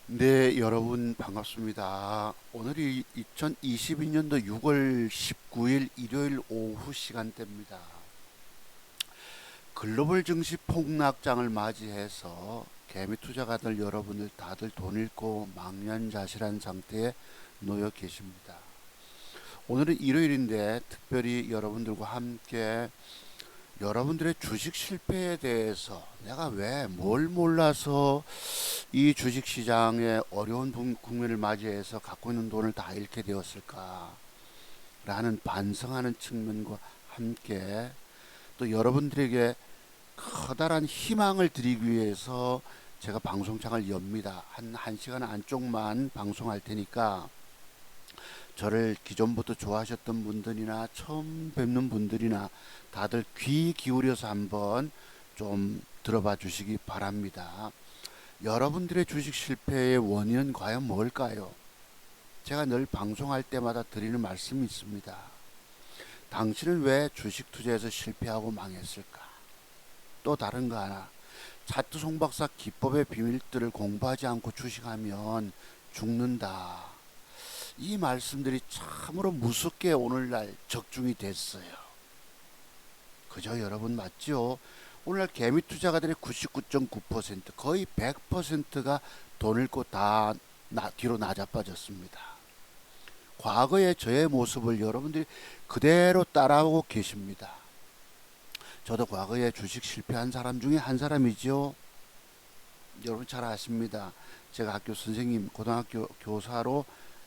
네, 여러분 반갑습니다. 오늘이 2022년도 6월 19일 일요일 오후 시간대입니다. 글로벌 증시 폭락장을 맞이해서 개미 투자가들 여러분들 다들 돈 잃고 망연자실한 상태에 놓여 계십니다. 오늘은 일요일인데 특별히 여러분들과 함께 여러분들의 주식 실패에 대해서 내가 왜 뭘 몰라서 이 주식시장의 어려운 국면을 맞이해서 갖고 있는 돈을 다 잃게 되었을까 라는 반성하는 측면과 함께 또 여러분들에게 커다란 희망을 드리기 위해서 제가 방송창을 엽니다. 한 1시간 안쪽만 방송할 테니까 저를 기존부터 좋아하셨던 분들이나 처음 뵙는 분들이나 다들 귀 기울여서 한번 좀 들어봐 주시기 바랍니다. 여러분들의 주식 실패의 원인은 과연 뭘까요? 제가 늘 방송할 때마다 드리는 말씀이 있습니다. 당신은 왜 주식 투자에서 실패하고 망했을까? 또 다른 거 하나. 차트 송박사 기법의 비밀들을 공부하지 않고 주식하면 죽는다. 이 말씀들이 참으로 무섭게 오늘날 적중이 됐어요. 그죠 여러분 맞죠? 오늘날 개미 투자가들의 99.9% 거의 100%가 돈 잃고 다 뒤로 나자빠졌습니다. 과거의 저의 모습을 여러분들이 그대로 따라오고 계십니다. 저도 과거에 주식 실패한 사람 중에 한 사람이죠. 여러분 잘 아십니다. 제가 학교 선생님, 고등학교 교사로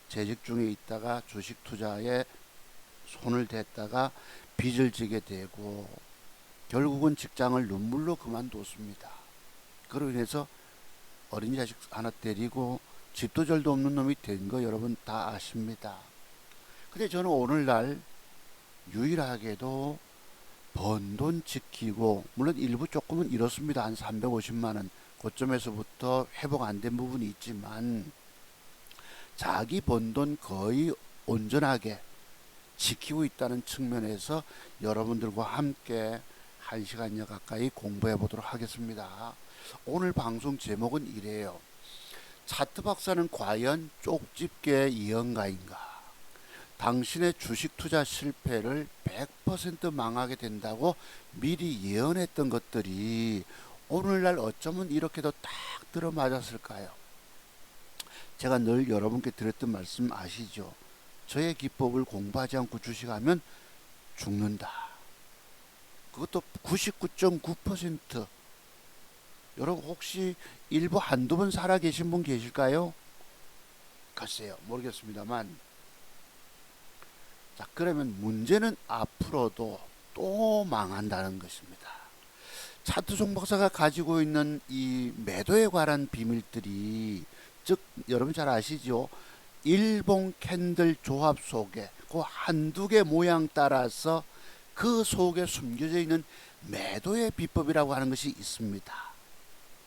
재직 중에 있다가 주식 투자에 손을 댔다가 빚을 지게 되고 결국은 직장을 눈물로 그만뒀습니다. 그로 인해서 어린 자식 하나 데리고 집도 절도 없는 놈이 된 거 여러분 다 아십니다. 근데 저는 오늘날 유일하게도 번 돈 지키고 물론 일부 조금은 잃었습니다. 한 350만원 고점에서부터 회복 안 된 부분이 있지만 자기 번 돈 거의 온전하게 지키고 있다는 측면에서 여러분들과 함께 1시간여 가까이 공부해 보도록 하겠습니다. 오늘 방송 제목은 이래요. 차트 박사는 과연 쪽집게 예언가인가? 당신의 주식 투자 실패를 100% 망하게 된다고 미리 예언했던 것들이 오늘날 어쩌면 이렇게도 딱 들어맞았을까요? 제가 늘 여러분께 드렸던 말씀 아시죠? 저의 기법을 공부하지 않고 주식하면 죽는다. 그것도 99.9%. 여러분 혹시 일부 한두 번 살아계신 분 계실까요? 글쎄요 모르겠습니다만 자 그러면 문제는 앞으로도 또 망한다는 것입니다. 차트 송박사가 가지고 있는 이 매도에 관한 비밀들이 즉 여러분 잘 아시죠? 일본 캔들 조합 속에 그 한두 개 모양 따라서 그 속에 숨겨져 있는 매도의 비법이라고 하는 것이 있습니다.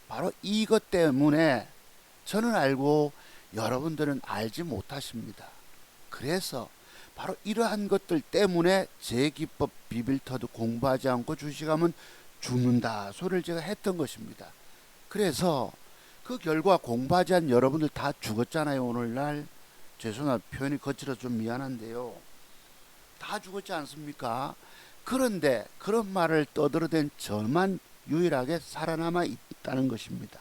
바로 이것 때문에 저는 알고 여러분들은 알지 못하십니다. 그래서 바로 이러한 것들 때문에 제 기법 비밀터도 공부하지 않고 주식하면 죽는다 소리를 제가 했던 것입니다. 그래서 그 결과 공부하지 않은 여러분들 다 죽었잖아요. 오늘날 죄송합니다. 표현이 거칠어서 좀 미안한데요. 다 죽었지 않습니까? 그런데 그런 말을 떠들어댄 저만 유일하게 살아남아 있다는 것입니다.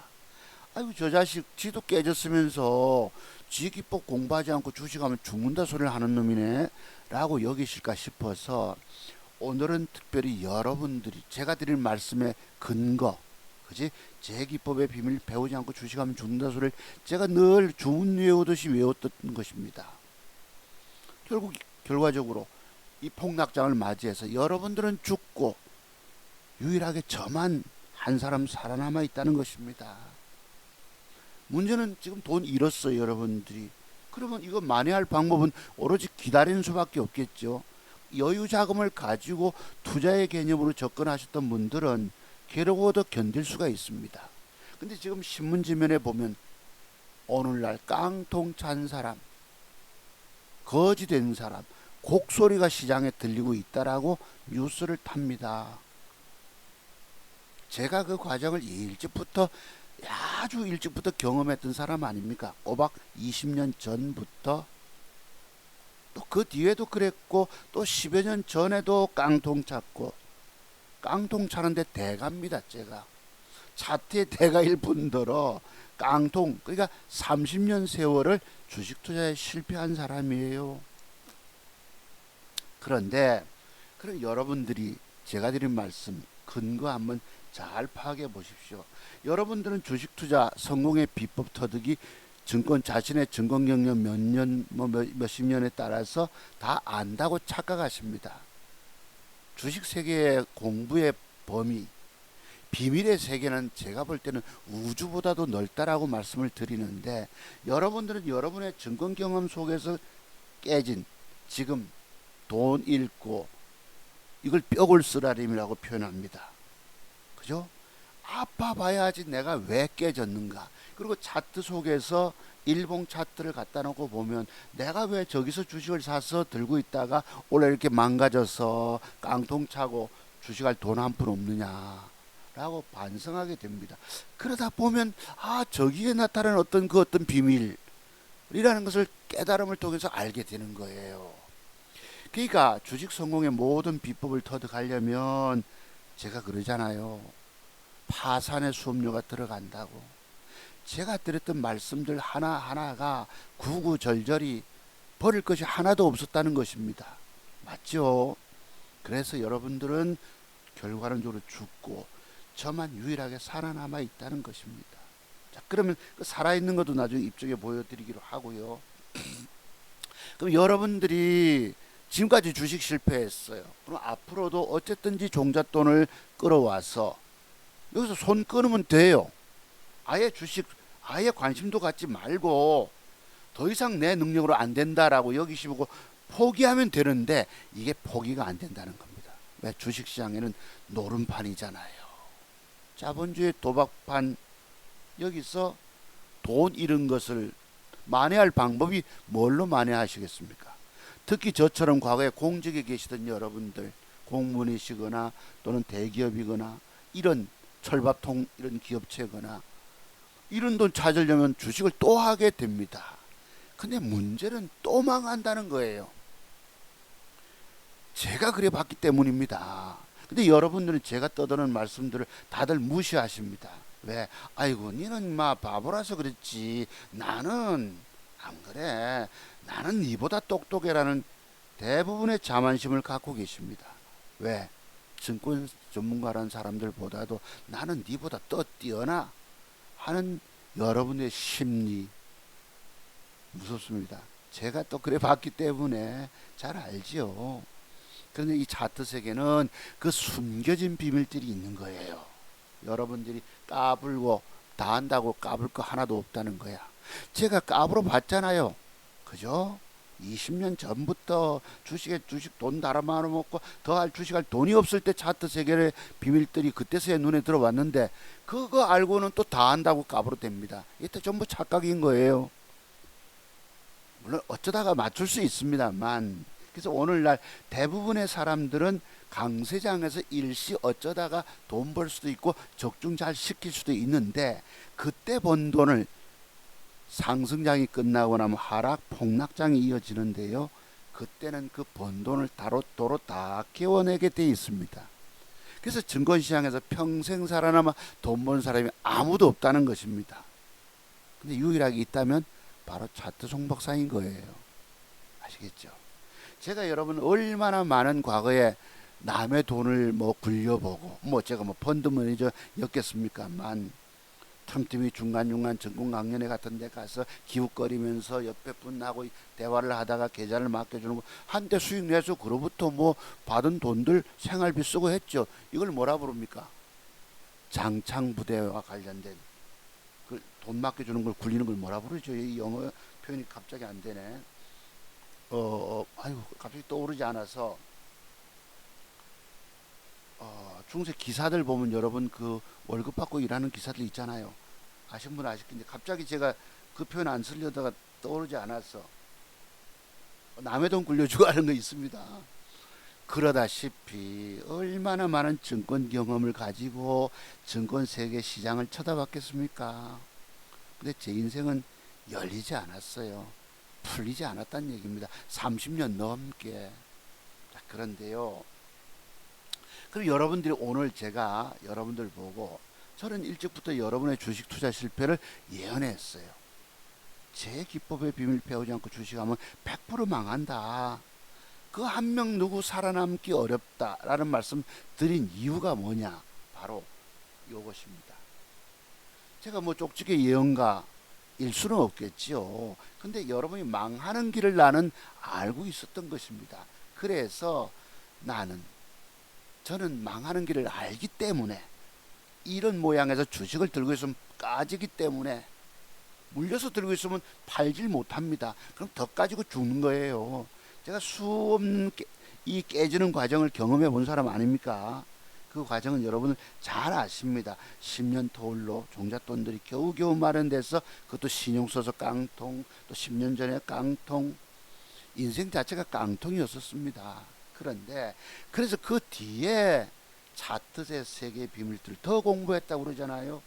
아이고 저 자식 지도 깨졌으면서 지 기법 공부하지 않고 주식하면 죽는다 소리를 하는 놈이네 라고 여기실까 싶어서 오늘은 특별히 여러분들이 제가 드린 말씀의 근거 그지 제 기법의 비밀 배우지 않고 주식하면 죽는다 소리를 제가 늘 주문 외우듯이 외웠던 것입니다. 결국 결과적으로 이 폭락장을 맞이해서 여러분들은 죽고 유일하게 저만 한 사람 살아남아 있다는 것입니다. 문제는 지금 돈 잃었어요 여러분들이. 그러면 이거 만회할 방법은 오로지 기다리는 수밖에 없겠죠. 여유 자금을 가지고 투자의 개념으로 접근하셨던 분들은 괴로워도 견딜 수가 있습니다. 근데 지금 신문지면에 보면 오늘날 깡통 찬 사람, 거지된 사람, 곡소리가 시장에 들리고 있다라고 뉴스를 탑니다. 제가 그 과정을 일찍부터 아주 일찍부터 경험했던 사람 아닙니까? 꼬박 20년 전부터. 또 그 뒤에도 그랬고 또 10여 년 전에도 깡통 찼고, 깡통 차는데 대가입니다. 제가 차트의 대가일 뿐더러 깡통, 그러니까 30년 세월을 주식 투자에 실패한 사람이에요. 그런데 그럼 여러분들이 제가 드린 말씀 근거 한번 잘 파악해 보십시오. 여러분들은 주식 투자 성공의 비법 터득이 증권, 자신의 증권 경력 몇 년, 몇십 년에 따라서 다 안다고 착각하십니다. 주식 세계의 공부의 범위, 비밀의 세계는 제가 볼 때는 우주보다도 넓다라고 말씀을 드리는데, 여러분들은 여러분의 증권 경험 속에서 깨진, 지금 돈 잃고, 이걸 뼈골 쓰라림이라고 표현합니다. 그죠? 아파 봐야지 내가 왜 깨졌는가. 그리고 차트 속에서 일봉 차트를 갖다 놓고 보면 내가 왜 저기서 주식을 사서 들고 있다가 올해 이렇게 망가져서 깡통 차고 주식할 돈 한 푼 없느냐 라고 반성하게 됩니다. 그러다 보면 저기에 나타나는 어떤 비밀이라는 것을 깨달음을 통해서 알게 되는 거예요. 그러니까 주식 성공의 모든 비법을 터득하려면 제가 그러잖아요. 파산의 수업료가 들어간다고. 제가 드렸던 말씀들 하나하나가 구구절절히 버릴 것이 하나도 없었다는 것입니다. 맞죠? 그래서 여러분들은 결과론적으로 죽고 저만 유일하게 살아남아 있다는 것입니다. 자, 그러면 그 살아있는 것도 나중에 입쪽에 보여드리기로 하고요. 그럼 여러분들이 지금까지 주식 실패했어요. 그럼 앞으로도 어쨌든지 종잣돈을 끌어와서 여기서 손 끊으면 돼요. 아예 주식 아예 관심도 갖지 말고 더 이상 내 능력으로 안 된다라고 여기시고 포기하면 되는데, 이게 포기가 안 된다는 겁니다. 왜? 주식시장에는 노름판이잖아요. 자본주의 도박판. 여기서 돈 잃은 것을 만회할 방법이 뭘로 만회하시겠습니까? 특히 저처럼 과거에 공직에 계시던 여러분들, 공무원이시거나 또는 대기업이거나 이런 철밥통 이런 기업체거나 이런 돈 찾으려면 주식을 또 하게 됩니다. 근데 문제는 또 망한다는 거예요. 제가 그래 봤기 때문입니다. 근데 여러분들은 제가 떠드는 말씀들을 다들 무시하십니다. 왜? 아이고 니는 바보라서 그랬지, 나는 안 그래, 나는 니보다 똑똑해라는 대부분의 자만심을 갖고 계십니다. 왜? 증권 전문가라는 사람들보다도 나는 니보다 더 뛰어나 하는 여러분의 심리, 무섭습니다. 제가 또 그래 봤기 때문에 잘 알지요. 그런데 이 차트 세계는 그 숨겨진 비밀들이 있는 거예요. 여러분들이 까불고 다 한다고 까불 거 하나도 없다는 거야. 제가 까불어 봤잖아요. 그죠? 20년 전부터 주식 돈 달아 말아먹고 더 할 주식할 돈이 없을 때 차트 세계의 비밀들이 그때서야 눈에 들어왔는데, 그거 알고는 또 다 한다고 까불어댑니다. 이때 전부 착각인 거예요. 물론 어쩌다가 맞출 수 있습니다만, 그래서 오늘날 대부분의 사람들은 강세장에서 일시 어쩌다가 돈 벌 수도 있고 적중 잘 시킬 수도 있는데, 그때 번 돈을 상승장이 끝나고 나면 하락 폭락장이 이어지는데요, 그때는 그 번 돈을 도로 다 깨워내게 돼 있습니다. 그래서 증권시장에서 평생 살아남아 돈 버는 사람이 아무도 없다는 것입니다. 근데 유일하게 있다면 바로 차트 송박사인 거예요. 아시겠죠? 제가 여러분 얼마나 많은 과거에 남의 돈을 굴려보고 제가 펀드 매니저였겠습니까만, 틈틈이 중간중간 증권 강연회 같은 데 가서 기웃거리면서 옆에 분하고 대화를 하다가 계좌를 맡겨주는 거, 한때 수익 내서 그로부터 받은 돈들 생활비 쓰고 했죠. 이걸 뭐라 부릅니까? 장창부대와 관련된 그 돈 맡겨주는 걸 굴리는 걸 뭐라 부르죠? 이 영어 표현이 갑자기 안 되네. 아이고 갑자기 떠오르지 않아서. 중세 기사들 보면 여러분 그 월급 받고 일하는 기사들 있잖아요. 아신 분 아시겠는데 갑자기 제가 그 표현 안 쓰려다가 떠오르지 않았어. 남의 돈 굴려주고 하는 거 있습니다. 그러다시피 얼마나 많은 증권 경험을 가지고 증권 세계 시장을 쳐다봤겠습니까? 근데 제 인생은 열리지 않았어요. 풀리지 않았다는 얘기입니다. 30년 넘게. 자, 그런데요. 그럼 여러분들이 오늘 제가 여러분들 보고 저는 일찍부터 여러분의 주식 투자 실패를 예언했어요. 제 기법의 비밀 배우지 않고 주식하면 100% 망한다. 그 한 명 누구 살아남기 어렵다라는 말씀 드린 이유가 뭐냐? 바로 이것입니다. 제가 뭐 쪽집게 예언가일 수는 없겠지요. 근데 여러분이 망하는 길을 나는 알고 있었던 것입니다. 그래서 저는 망하는 길을 알기 때문에 이런 모양에서 주식을 들고 있으면 까지기 때문에 물려서 들고 있으면 팔질 못합니다. 그럼 더 까지고 죽는 거예요. 제가 수없는 이 깨지는 과정을 경험해 본 사람 아닙니까? 그 과정은 여러분은 잘 아십니다. 10년 터울로 종잣돈들이 겨우겨우 마련돼서 그것도 신용 써서 깡통, 또 10년 전에 깡통, 인생 자체가 깡통이었었습니다. 그런데 그래서 그 뒤에 차트의 세계의 비밀들을 더 공부했다고 그러잖아요.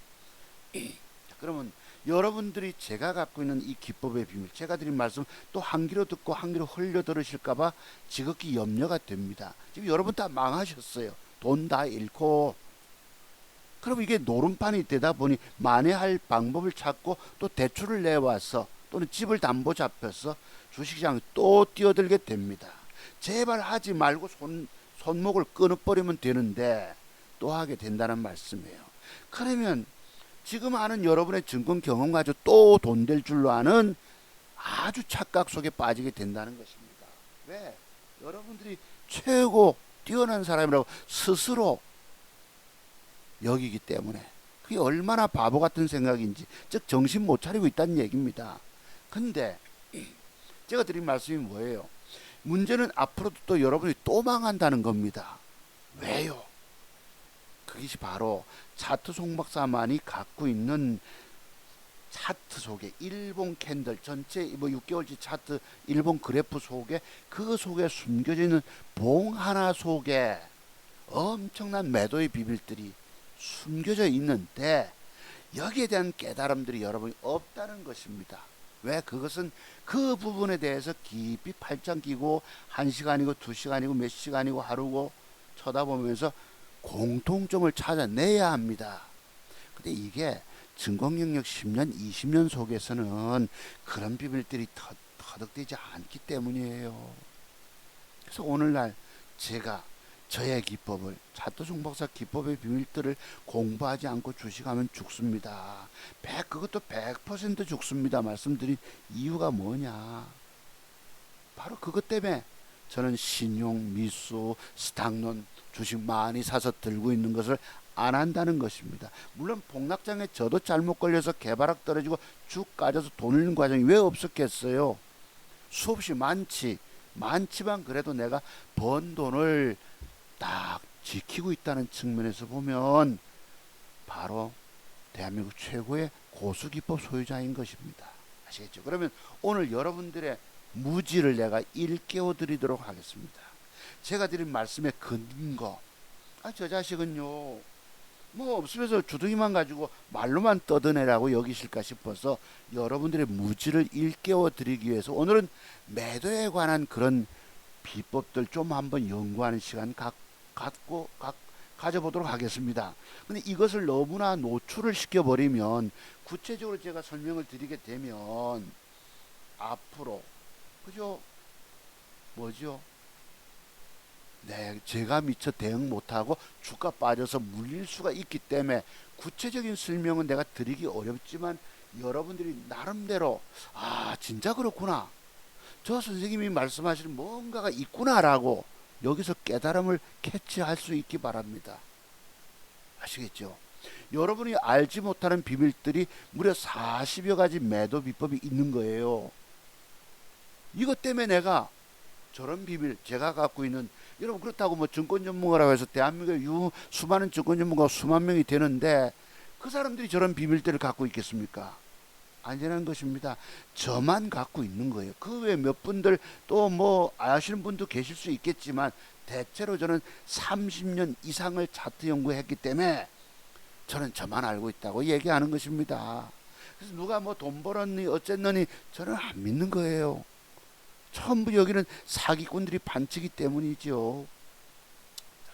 자, 그러면 여러분들이 제가 갖고 있는 이 기법의 비밀, 제가 드린 말씀 또 한 귀로 듣고 한 귀로 흘려 들으실까봐 지극히 염려가 됩니다. 지금 여러분 다 망하셨어요. 돈 다 잃고. 그럼 이게 노름판이 되다 보니 만회할 방법을 찾고 또 대출을 내와서 또는 집을 담보 잡혀서 주식시장에 또 뛰어들게 됩니다. 제발 하지 말고 손목을 끊어버리면 되는데 또 하게 된다는 말씀이에요. 그러면 지금 아는 여러분의 증권 경험 가지고 또 돈 될 줄로 아는 아주 착각 속에 빠지게 된다는 것입니다. 왜? 여러분들이 최고 뛰어난 사람이라고 스스로 여기기 때문에. 그게 얼마나 바보 같은 생각인지, 즉 정신 못 차리고 있다는 얘기입니다. 근데 제가 드린 말씀이 뭐예요? 문제는 앞으로도 또 여러분이 또 망한다는 겁니다. 왜요? 그것이 바로 차트 송박사만이 갖고 있는 차트 속에 일본 캔들 전체 뭐 6개월치 차트 일본 그래프 속에 그 속에 숨겨져 있는 봉 하나 속에 엄청난 매도의 비밀들이 숨겨져 있는데 여기에 대한 깨달음들이 여러분이 없다는 것입니다. 왜? 그것은 그 부분에 대해서 깊이 팔짱 끼고 1시간이고 2시간이고 몇 시간이고 하루고 쳐다보면서 공통점을 찾아내야 합니다. 근데 이게 증권 경력 10년, 20년 속에서는 그런 비밀들이 터득되지 않기 때문이에요. 그래서 오늘날 제가 저의 기법을, 차트 송박사 기법의 비밀들을 공부하지 않고 주식하면 죽습니다. 그것도 100% 죽습니다. 말씀드린 이유가 뭐냐? 바로 그것 때문에 저는 신용, 미수, 스탁론, 주식 많이 사서 들고 있는 것을 안 한다는 것입니다. 물론 폭락장에 저도 잘못 걸려서 개발학 떨어지고 쭉 까져서 돈 잃는 과정이 왜 없었겠어요? 수없이 많지만 그래도 내가 번 돈을 딱 지키고 있다는 측면에서 보면 바로 대한민국 최고의 고수기법 소유자인 것입니다. 아시겠죠? 그러면 오늘 여러분들의 무지를 내가 일깨워 드리도록 하겠습니다. 제가 드린 말씀의 근거, 저 자식은요 뭐 없으면서 주둥이만 가지고 말로만 떠드네라고 여기실까 싶어서 여러분들의 무지를 일깨워 드리기 위해서 오늘은 매도에 관한 그런 비법들 좀 한번 연구하는 시간 가져보도록 하겠습니다. 근데 이것을 너무나 노출을 시켜버리면 구체적으로 제가 설명을 드리게 되면 앞으로 그죠? 뭐죠? 네, 제가 미처 대응 못하고 주가 빠져서 물릴 수가 있기 때문에 구체적인 설명은 내가 드리기 어렵지만 여러분들이 나름대로 진짜 그렇구나, 저 선생님이 말씀하시는 뭔가가 있구나라고 여기서 깨달음을 캐치할 수 있기 바랍니다. 아시겠죠? 여러분이 알지 못하는 비밀들이 무려 40여 가지 매도 비법이 있는 거예요. 이것 때문에 내가 저런 비밀, 제가 갖고 있는, 여러분 그렇다고 뭐 증권 전문가라고 해서 대한민국에 수많은 증권 전문가가 수만 명이 되는데 그 사람들이 저런 비밀들을 갖고 있겠습니까? 아니라는 것입니다. 저만 갖고 있는 거예요. 그 외에 몇 분들 또 뭐 아시는 분도 계실 수 있겠지만 대체로 저는 30년 이상을 차트 연구했기 때문에 저는 저만 알고 있다고 얘기하는 것입니다. 그래서 누가 뭐 돈 벌었니 어쨌느니 저는 안 믿는 거예요. 전부 여기는 사기꾼들이 반치기 때문이죠.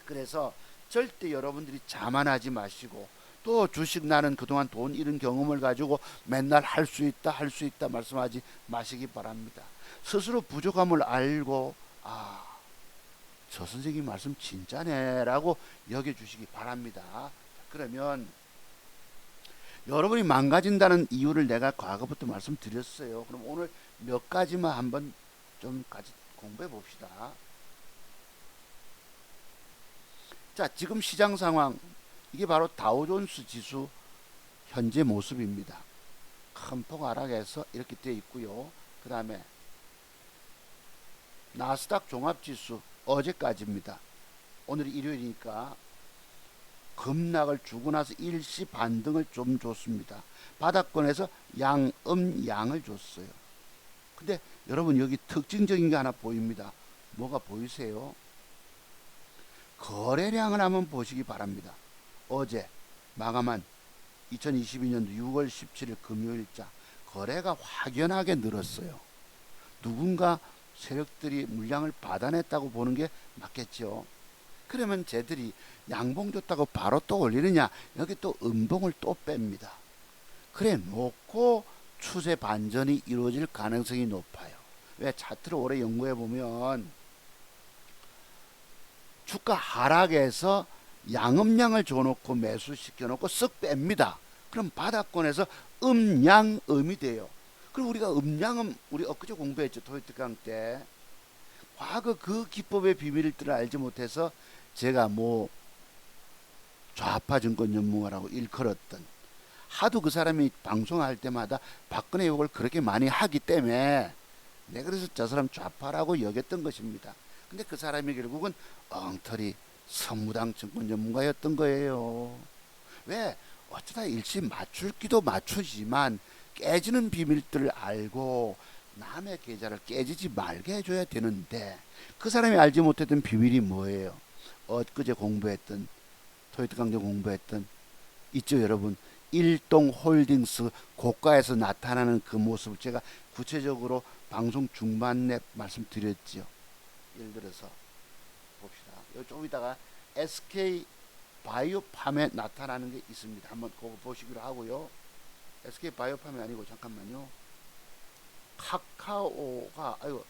그래서 절대 여러분들이 자만하지 마시고 또 주식 나는 그동안 돈 잃은 경험을 가지고 맨날 할 수 있다 할 수 있다 말씀하지 마시기 바랍니다. 스스로 부족함을 알고 아, 저 선생님 말씀 진짜네 라고 여겨주시기 바랍니다. 그러면 여러분이 망가진다는 이유를 내가 과거부터 말씀드렸어요. 그럼 오늘 몇 가지만 한번 좀 같이 공부해 봅시다. 자, 지금 시장 상황 이게 바로 다우존스 지수 현재 모습입니다. 큰 폭 하락해서 이렇게 되어 있고요. 그 다음에 나스닥 종합지수 어제까지입니다. 오늘이 일요일이니까 급락을 주고 나서 일시 반등을 좀 줬습니다. 바닥권에서 양을 줬어요. 근데 여러분 여기 특징적인 게 하나 보입니다. 뭐가 보이세요? 거래량을 한번 보시기 바랍니다. 어제 마감한 2022년도 6월 17일 금요일자 거래가 확연하게 늘었어요. 누군가 세력들이 물량을 받아냈다고 보는 게 맞겠죠. 그러면 쟤들이 양봉 줬다고 바로 또 올리느냐? 여기 또 음봉을 또 뺍니다. 그래 놓고 추세 반전이 이루어질 가능성이 높아요. 왜? 차트를 오래 연구해 보면 주가 하락에서 양음량을 줘놓고 매수시켜놓고 쓱 뺍니다. 그럼 바닥권에서 음양음이 돼요. 그럼 우리가 음양음 우리 엊그제 공부했죠. 토요특강 때. 과거 그 기법의 비밀들을 알지 못해서 제가 뭐 좌파 증권 전문가라고 일컬었던 하도 그 사람이 방송할 때마다 박근혜 욕을 그렇게 많이 하기 때문에 내가 그래서 저 사람 좌파라고 여겼던 것입니다. 근데 그 사람이 결국은 엉터리 선무당 증권 전문가였던 거예요. 왜? 어쩌다 일시 맞출 기도 맞추지만 깨지는 비밀들을 알고 남의 계좌를 깨지지 말게 해줘야 되는데 그 사람이 알지 못했던 비밀이 뭐예요? 엊그제 공부했던 토요일 강좌 공부했던 있죠 여러분. 일동홀딩스 고가에서 나타나는 그 모습을 제가 구체적으로 방송 중반에 말씀드렸죠. 예를 들어서 봅시다. 좀 이따가 SK 바이오팜에 나타나는 게 있습니다. 한번 그거 보시기로 하고요. SK 바이오팜이 아니고 잠깐만요. 카카오가 아이고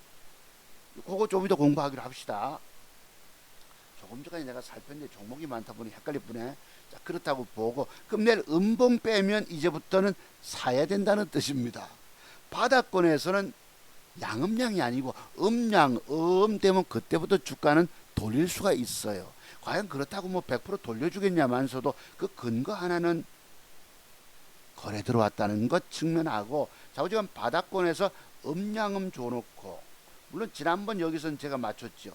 그거 좀 이따 공부하기로 합시다. 조금 전까지 내가 살폈는데 종목이 많다 보니 헷갈릴 뿐에 자, 그렇다고 보고 그럼 내일 음봉 빼면 이제부터는 사야 된다는 뜻입니다. 바닥권에서는 양음량이 아니고 음량 되면 그때부터 주가는 돌릴 수가 있어요. 과연 그렇다고 뭐 100% 돌려주겠냐면서도 그 근거 하나는 거래 들어왔다는 것 측면하고 좌우지간 바닥권에서 음양음 줘놓고 물론 지난번 여기서는 제가 맞췄죠.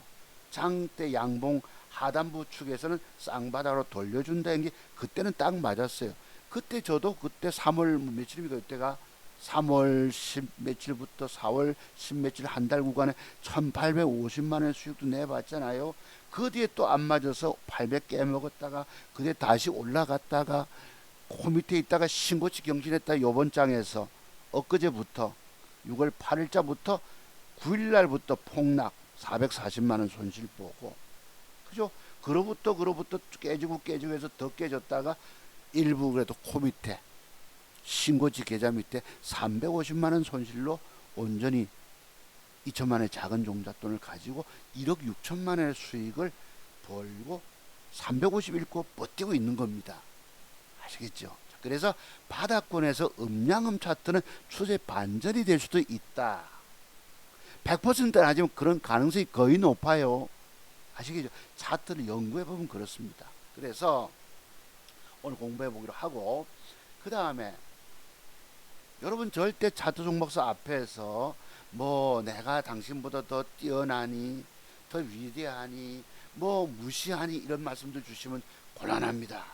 장대 양봉 하단부 축에서는 쌍바닥으로 돌려준다는 게 그때는 딱 맞았어요. 그때 저도 그때 3월 며칠입니까? 그때가 3월 10 며칠부터 4월 10 며칠 한 달 구간에 1850만원 수익도 내봤잖아요. 그 뒤에 또 안 맞아서 800 깨먹었다가 그 뒤에 다시 올라갔다가 그 밑에 있다가 신고치 경신했다. 요번 장에서 엊그제부터 6월 8일자부터 9일날부터 폭락 440만원 손실 보고 그죠? 그로부터 깨지고 해서 더 깨졌다가 일부 그래도 코 밑에 신고치 계좌 밑에 350만원 손실로 온전히 2천만원의 작은 종잣돈을 가지고 1억 6천만원의 수익을 벌고 351코 버티고 있는 겁니다. 아시겠죠? 그래서 바닥권에서 음양음 차트는 추세 반전이 될 수도 있다. 100%는 아니지만 그런 가능성이 거의 높아요. 아시겠죠? 차트를 연구해 보면 그렇습니다. 그래서 오늘 공부해 보기로 하고 그 다음에 여러분 절대 차트 종목사 앞에서 뭐 내가 당신보다 더 뛰어나니 더 위대하니 뭐 무시하니 이런 말씀들 주시면 곤란합니다.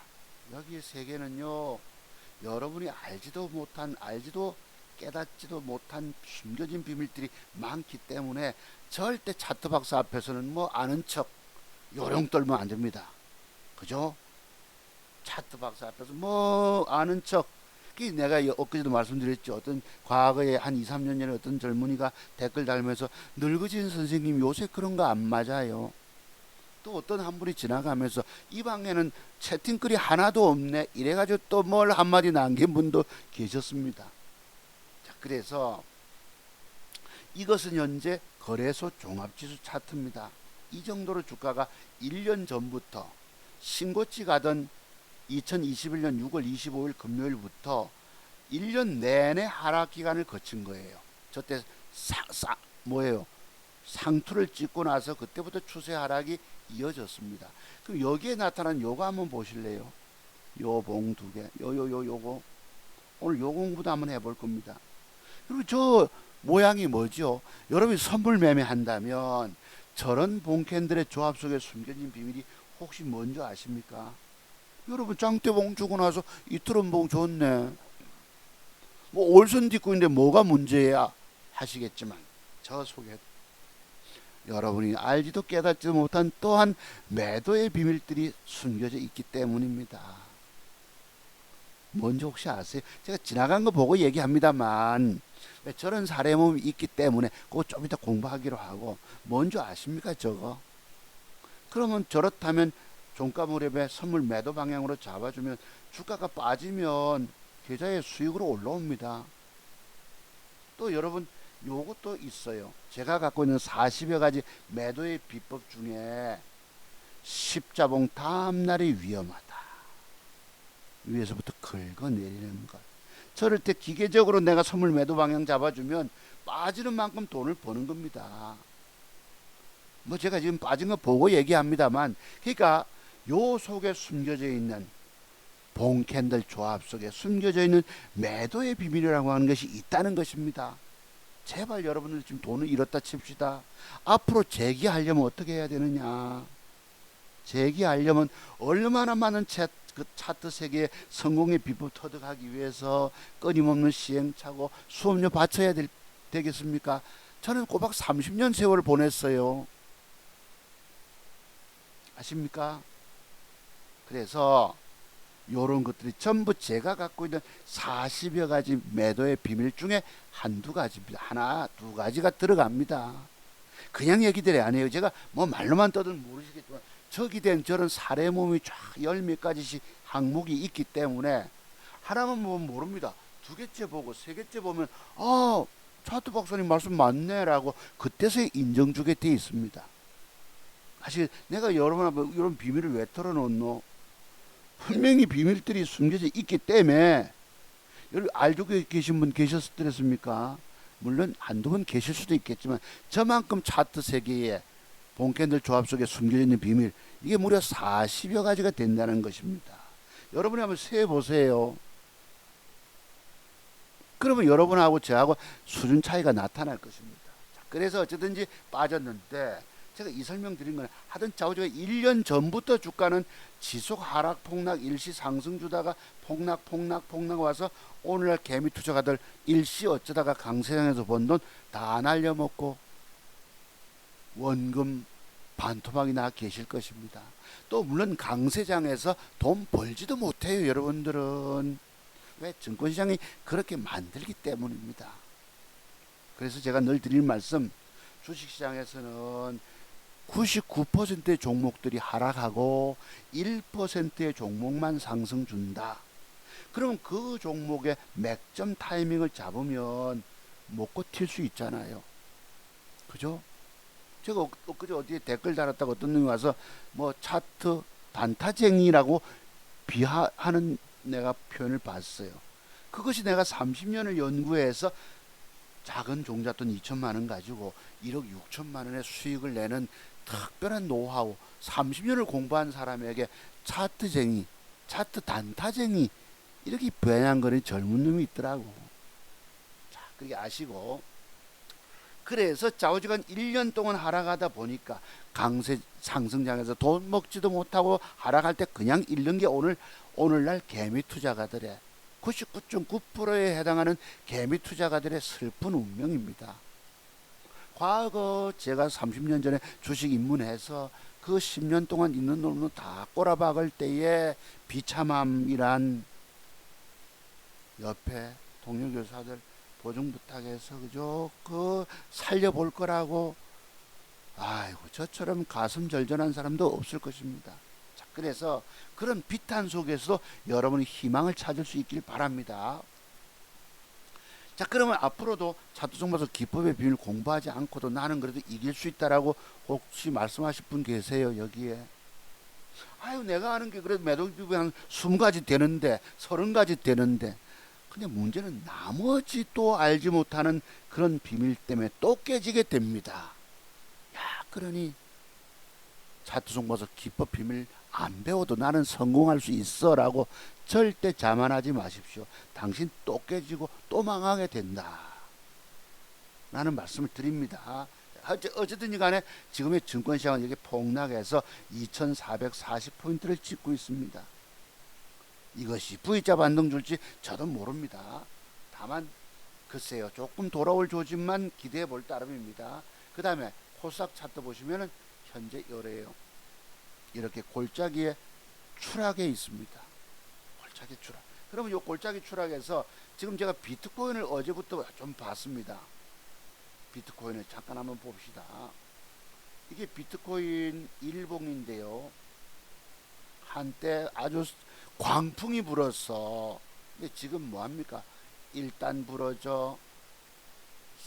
여기에 세계는요 여러분이 알지도 깨닫지도 못한 숨겨진 비밀들이 많기 때문에 절대 차트 박사 앞에서는 뭐 아는 척 요령 떨면 안 됩니다. 그죠? 차트 박사 앞에서 뭐 아는 척. 내가 엊그제도 말씀드렸죠. 어떤 과거에 한 2, 3년 전에 어떤 젊은이가 댓글 달면서 늙으신 선생님 요새 그런 거 안 맞아요. 또 어떤 한 분이 지나가면서 이 방에는 채팅글이 하나도 없네 이래가지고 또 뭘 한마디 남긴 분도 계셨습니다. 자, 그래서 이것은 현재 거래소 종합지수 차트입니다. 이 정도로 주가가 1년 전부터 신고치 가던 2021년 6월 25일 금요일부터 1년 내내 하락 기간을 거친 거예요. 저때 뭐예요? 상투를 찍고 나서 그때부터 추세 하락이 이어졌습니다. 그럼 여기에 나타난 요거 한번 보실래요? 요 봉 두 개, 요거 오늘 요 공부도 한번 해볼 겁니다. 그리고 저 모양이 뭐죠? 여러분이 선물 매매한다면 저런 봉 캔들의 조합 속에 숨겨진 비밀이 혹시 뭔지 아십니까? 여러분 짱대봉 주고 나서 이틀은 봉 좋네. 뭐 올선 딛고 있는데 뭐가 문제야 하시겠지만 저 속에 여러분이 알지도 깨닫지도 못한 또한 매도의 비밀들이 숨겨져 있기 때문입니다. 뭔지 혹시 아세요? 제가 지나간 거 보고 얘기합니다만 왜 저런 사례mom이 있기 때문에 그거 좀 이따 공부하기로 하고 뭔지 아십니까 저거? 그러면 저렇다면 종가 무렵에 선물 매도 방향으로 잡아주면 주가가 빠지면 계좌의 수익으로 올라옵니다. 또 여러분 요것도 있어요. 제가 갖고 있는 40여 가지 매도의 비법 중에 십자봉 다음날이 위험하다. 위에서부터 긁어내리는 것. 저럴 때 기계적으로 내가 선물 매도 방향 잡아주면 빠지는 만큼 돈을 버는 겁니다. 뭐 제가 지금 빠진 거 보고 얘기합니다만 그러니까 요 속에 숨겨져 있는 봉 캔들 조합 속에 숨겨져 있는 매도의 비밀이라고 하는 것이 있다는 것입니다. 제발 여러분들 지금 돈을 잃었다 칩시다. 앞으로 재기하려면 어떻게 해야 되느냐. 재기하려면 얼마나 많은 차트 세계의 성공의 비법 터득하기 위해서 끊임없는 시행착오 수업료 바쳐야 되겠습니까? 저는 꼬박 30년 세월을 보냈어요. 아십니까? 그래서 요런 것들이 전부 제가 갖고 있는 40여 가지 매도의 비밀 중에 한두 가지입니다. 하나, 두 가지가 들어갑니다. 그냥 얘기들이 아니에요. 제가 뭐 말로만 떠든 모르시겠지만 저기 된 저런 사례몸이 쫙 열 몇 가지씩 항목이 있기 때문에 하나만 보면 모릅니다. 두 개째 보고 세 개째 보면 차트 박사님 말씀 맞네 라고 그때서 인정 주게 돼 있습니다. 사실 내가 여러분한테 이런 비밀을 왜 털어놓노? 분명히 비밀들이 숨겨져 있기 때문에 여러분 알고 계신 분 계셨습니까? 물론 한두 분 계실 수도 있겠지만 저만큼 차트 세계에 봉캔들 조합 속에 숨겨져 있는 비밀 이게 무려 40여 가지가 된다는 것입니다. 여러분이 한번 세보세요. 그러면 여러분하고 저하고 수준 차이가 나타날 것입니다. 자, 그래서 어쨌든지 빠졌는데 제가 이 설명 드린 건 하던 좌우지가 1년 전부터 주가는 지속 하락 폭락 일시 상승 주다가 폭락 와서 오늘날 개미 투자가들 일시 어쩌다가 강세장에서 번 돈 다 날려먹고 원금 반토막이 나 계실 것입니다. 또 물론 강세장에서 돈 벌지도 못해요. 여러분들은 왜? 증권시장이 그렇게 만들기 때문입니다. 그래서 제가 늘 드리는 말씀, 주식시장에서는 99%의 종목들이 하락하고 1%의 종목만 상승 준다. 그러면 그 종목의 맥점 타이밍을 잡으면 먹고 튈 수 있잖아요. 그죠? 제가 엊그제 어디에 댓글 달았다고 어떤 놈이 와서 뭐 차트 단타쟁이라고 비하하는 내가 표현을 봤어요. 그것이 내가 30년을 연구해서 작은 종잣돈 2천만 원 가지고 1억 6천만 원의 수익을 내는 특별한 노하우 30년을 공부한 사람에게 차트쟁이, 차트 단타쟁이 이렇게 배양거리는 젊은 놈이 있더라고. 자, 그게 아시고 그래서 좌우지간 1년 동안 하락하다 보니까 강세 상승장에서 돈 먹지도 못하고 하락할 때 그냥 잃는 게 오늘날 개미 투자가들의 99.9%에 해당하는 개미 투자가들의 슬픈 운명입니다. 과거 제가 30년 전에 주식 입문해서 그 10년 동안 있는 놈은 다 꼬라박을 때에 비참함이란 옆에 동료 교사들 보증 부탁해서 그저 그 살려볼 거라고, 아이고 저처럼 가슴 절절한 사람도 없을 것입니다. 자, 그래서 그런 비탄 속에서도 여러분이 희망을 찾을 수 있길 바랍니다. 자, 그러면 앞으로도 차트종마서 기법의 비밀 공부하지 않고도 나는 그래도 이길 수 있다라고 혹시 말씀하실 분 계세요? 여기에 아유 내가 아는 게 그래도 매도 비법이 한 20가지 되는데 30가지 되는데, 근데 문제는 나머지 또 알지 못하는 그런 비밀 때문에 또 깨지게 됩니다. 야, 그러니 차트종마서 기법 비밀 안 배워도 나는 성공할 수 있어 라고 절대 자만하지 마십시오. 당신 또 깨지고 또 망하게 된다 라는 말씀을 드립니다. 어쨌든 간에 지금의 증권시장은 이렇게 폭락해서 2440포인트를 찍고 있습니다. 이것이 V자 반등 줄지 저도 모릅니다. 다만 글쎄요, 조금 돌아올 조짐만 기대해 볼 따름입니다. 그 다음에 코스닥 차트 보시면은 현재 요래요. 이렇게 골짜기에 추락해 있습니다. 골짜기 추락. 그러면 이 골짜기 추락에서 지금 제가 비트코인을 어제부터 좀 봤습니다. 비트코인을 잠깐 한번 봅시다. 이게 비트코인 일봉인데요. 한때 아주 광풍이 불었어. 근데 지금 뭐합니까? 일단 불어져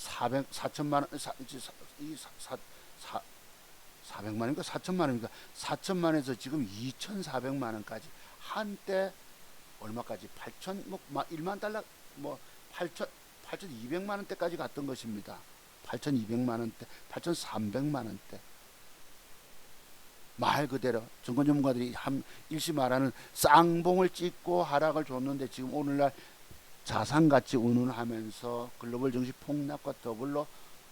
4천만 원, 400만원인가 4천만원인가 4천만원에서 지금 2,400만원까지, 한때 얼마까지 8천 뭐 1만 달러 뭐 8,200만원대까지 갔던 것입니다. 8,200만원대, 8,300만원대. 말 그대로 증권 전문가들이 일시 말하는 쌍봉을 찍고 하락을 줬는데, 지금 오늘날 자산가치 운운하면서 글로벌 증시 폭락과 더불어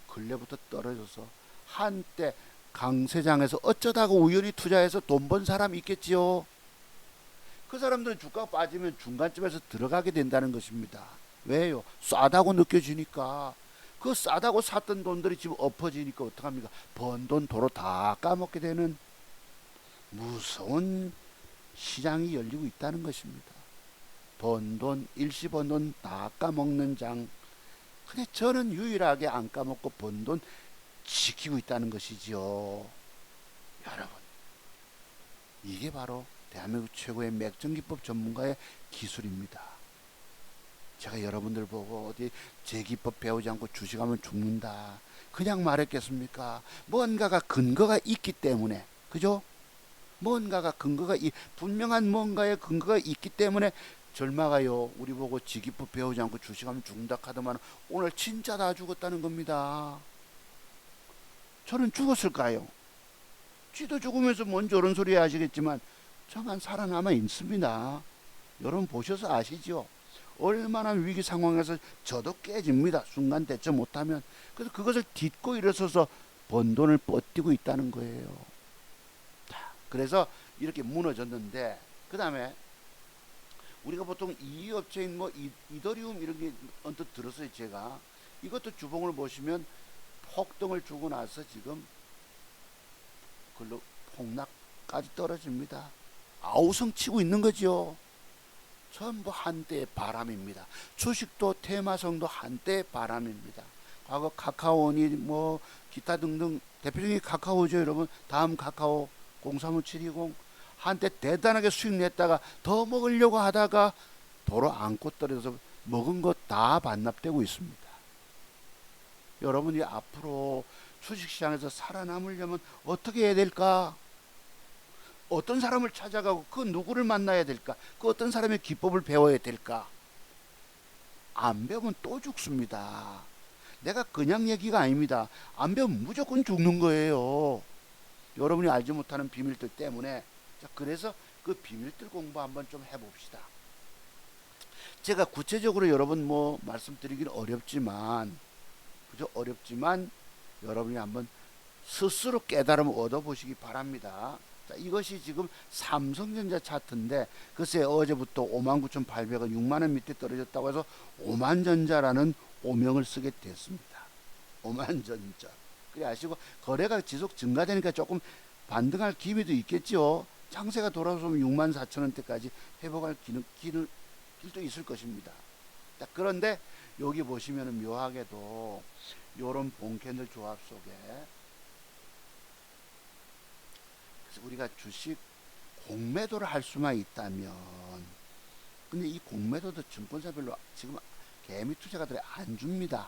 근래부터 떨어져서, 한때 강세장에서 어쩌다가 우연히 투자해서 돈 번 사람이 있겠지요. 그 사람들은 주가가 빠지면 중간쯤에서 들어가게 된다는 것입니다. 왜요? 싸다고 느껴지니까. 그 싸다고 샀던 돈들이 지금 엎어지니까 어떡합니까? 번 돈 도로 다 까먹게 되는 무서운 시장이 열리고 있다는 것입니다. 번 돈, 일시 번 돈 다 까먹는 장. 근데 저는 유일하게 안 까먹고 번 돈 지키고 있다는 것이지요. 여러분, 이게 바로 대한민국 최고의 맥정기법 전문가의 기술입니다. 제가 여러분들 보고 어디 제 기법 배우지 않고 주식하면 죽는다 그냥 말했겠습니까? 뭔가가 근거가 있기 때문에, 그죠? 뭔가가 분명한 뭔가의 근거가 있기 때문에 절마가요 우리 보고 지기법 배우지 않고 주식하면 죽는다 하더만 오늘 진짜 다 죽었다는 겁니다. 저는 죽었을까요? 쥐도 죽으면서 뭔 저런 소리 하시겠지만 저만 살아남아 있습니다. 여러분 보셔서 아시죠? 얼마나 위기 상황에서 저도 깨집니다. 순간 대처 못하면. 그래서 그것을 딛고 일어서서 번 돈을 뻗뛰고 있다는 거예요. 자, 그래서 이렇게 무너졌는데, 그 다음에 우리가 보통 이 업체인 뭐 이더리움 이런 게 언뜻 들었어요. 제가 이것도 주봉을 보시면 폭등을 주고 나서 지금 글로 폭락까지 떨어집니다. 아우성 치고 있는 거죠. 전부 한때의 바람입니다. 주식도 테마성도 한때의 바람입니다. 과거 카카오니 뭐 기타 등등 대표적인 카카오죠. 여러분 다음 카카오 035720 한때 대단하게 수익 냈다가 더 먹으려고 하다가 도로 안고 떨어져서 먹은 것 다 반납되고 있습니다. 여러분이 앞으로 주식시장에서 살아남으려면 어떻게 해야 될까? 어떤 사람을 찾아가고 그 누구를 만나야 될까? 그 어떤 사람의 기법을 배워야 될까? 안 배우면 또 죽습니다. 내가 그냥 얘기가 아닙니다. 안 배우면 무조건 죽는 거예요. 여러분이 알지 못하는 비밀들 때문에. 자, 그래서 그 비밀들 공부 한번 좀 해봅시다. 제가 구체적으로 여러분 뭐 말씀드리기는 어렵지만, 그죠? 어렵지만 여러분이 한번 스스로 깨달음을 얻어보시기 바랍니다. 자, 이것이 지금 삼성전자 차트인데 글쎄 어제부터 59,800원 6만원 밑에 떨어졌다고 해서 오만전자라는 오명을 쓰게 됐습니다. 오만전자. 그래 아시고 거래가 지속 증가되니까 조금 반등할 기미도 있겠죠. 장세가 돌아서면 64,000원대까지 회복할 길도 있을 것입니다. 자, 그런데 여기 보시면은 묘하게도 요런 봉캔들 조합 속에 그래서 우리가 주식 공매도를 할 수만 있다면 근데 이 공매도도 증권사별로 지금 개미 투자가들이 안 줍니다.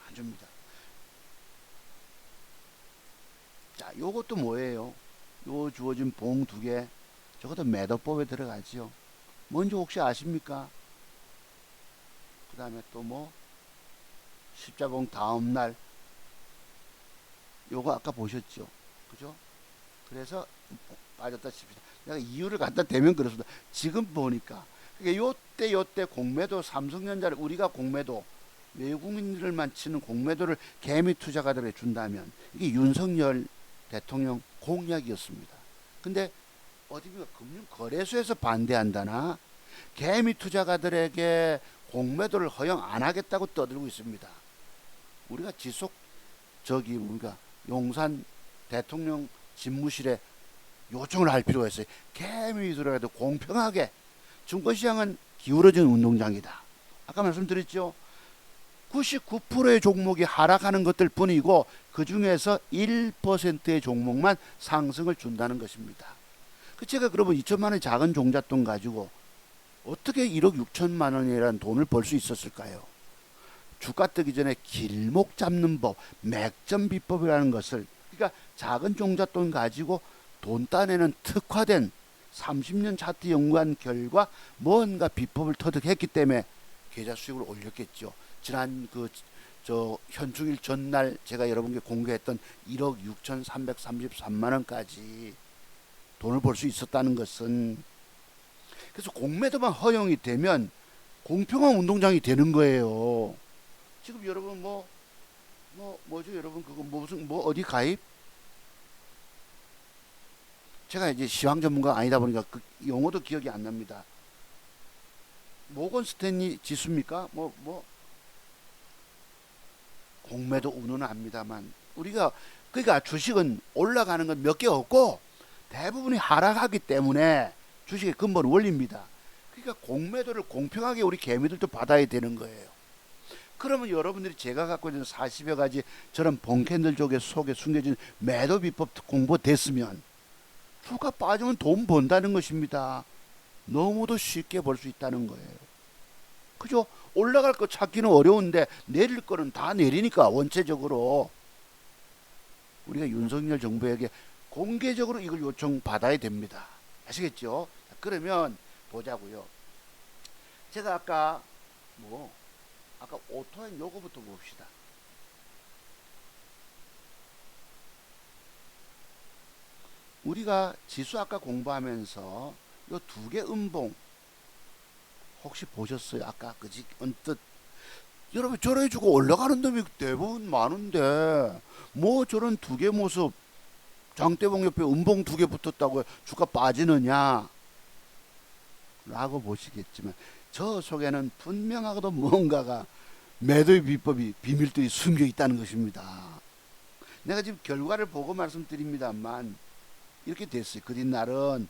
안 줍니다. 자, 요것도 뭐예요? 요 주어진 봉 두 개, 저것도 매도법에 들어가지요. 뭔지 혹시 아십니까? 그 다음에 또 뭐, 십자봉 다음날, 요거 아까 보셨죠? 그죠? 그래서 빠졌다 칩시다. 내가 이유를 갖다 대면 그렇습니다. 지금 보니까. 그러니까 요때 공매도 삼성전자를 우리가 공매도, 외국인들만 치는 공매도를 개미 투자가들에게 준다면, 이게 윤석열 대통령 공약이었습니다. 근데 어디가 금융거래소에서 반대한다나 개미 투자가들에게 공매도를 허용 안 하겠다고 떠들고 있습니다. 우리가 지속 우리가 용산 대통령 집무실에 요청을 할 필요가 있어요. 개미 투자가도 공평하게 증권시장은 기울어진 운동장이다. 아까 말씀드렸죠. 99%의 종목이 하락하는 것들 뿐이고 그 중에서 1%의 종목만 상승을 준다는 것입니다. 제가 그러면 2천만 원의 작은 종잣돈 가지고 어떻게 1억 6천만 원이라는 돈을 벌 수 있었을까요? 주가 뜨기 전에 길목 잡는 법, 맥점 비법이라는 것을 그러니까 작은 종잣돈 가지고 돈 따내는 특화된 30년 차트 연구한 결과 뭔가 비법을 터득했기 때문에 계좌 수익을 올렸겠죠. 지난 현충일 전날 제가 여러분께 공개했던 1억 6,333만 원까지 돈을 벌 수 있었다는 것은 그래서 공매도만 허용이 되면 공평한 운동장이 되는 거예요. 지금 여러분 뭐죠 여러분 그거 무슨 어디 가입? 제가 이제 시황 전문가 아니다 보니까 그 용어도 기억이 안 납니다. 모건 스탠리 지수입니까? 공매도 운운합니다만 우리가 그러니까 주식은 올라가는 건 몇 개 없고 대부분이 하락하기 때문에 주식의 근본 원리입니다. 그러니까 공매도를 공평하게 우리 개미들도 받아야 되는 거예요. 그러면 여러분들이 제가 갖고 있는 40여 가지 저런 봉캔들 속에 숨겨진 매도 비법 공부됐으면 주가 빠지면 돈 번다는 것입니다. 너무도 쉽게 벌 수 있다는 거예요. 그죠? 올라갈 거 찾기는 어려운데 내릴 거는 다 내리니까 원체적으로 우리가 윤석열 정부에게 공개적으로 이걸 요청받아야 됩니다. 아시겠죠? 그러면 보자고요. 제가 아까 오토인 요거부터 봅시다. 우리가 지수 아까 공부하면서 요 두 개 음봉 혹시 보셨어요? 아까 그지 언뜻 여러분 저래주고 올라가는 놈이 대부분 많은데 뭐 저런 두 개 모습 장대봉 옆에 음봉 두 개 붙었다고 주가 빠지느냐 라고 보시겠지만 저 속에는 분명하고도 뭔가가 매도의 비법이 비밀들이 숨겨 있다는 것입니다. 내가 지금 결과를 보고 말씀드립니다만 이렇게 됐어요. 그 뒷날은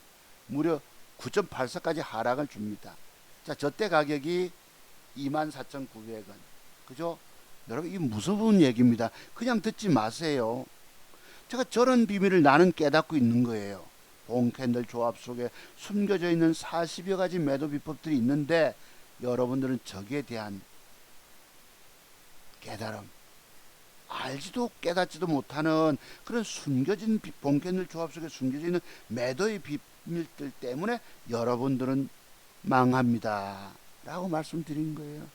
무려 9.84까지 하락을 줍니다. 자, 저때 가격이 24,900원. 그죠? 여러분, 이 무서운 얘기입니다. 그냥 듣지 마세요. 제가 저런 비밀을 나는 깨닫고 있는 거예요. 봉캔들 조합 속에 숨겨져 있는 40여 가지 매도 비법들이 있는데 여러분들은 저기에 대한 깨달음, 알지도 깨닫지도 못하는 그런 숨겨진 봉캔들 조합 속에 숨겨져 있는 매도의 비밀들 때문에 여러분들은 망합니다. 라고 말씀드린 거예요.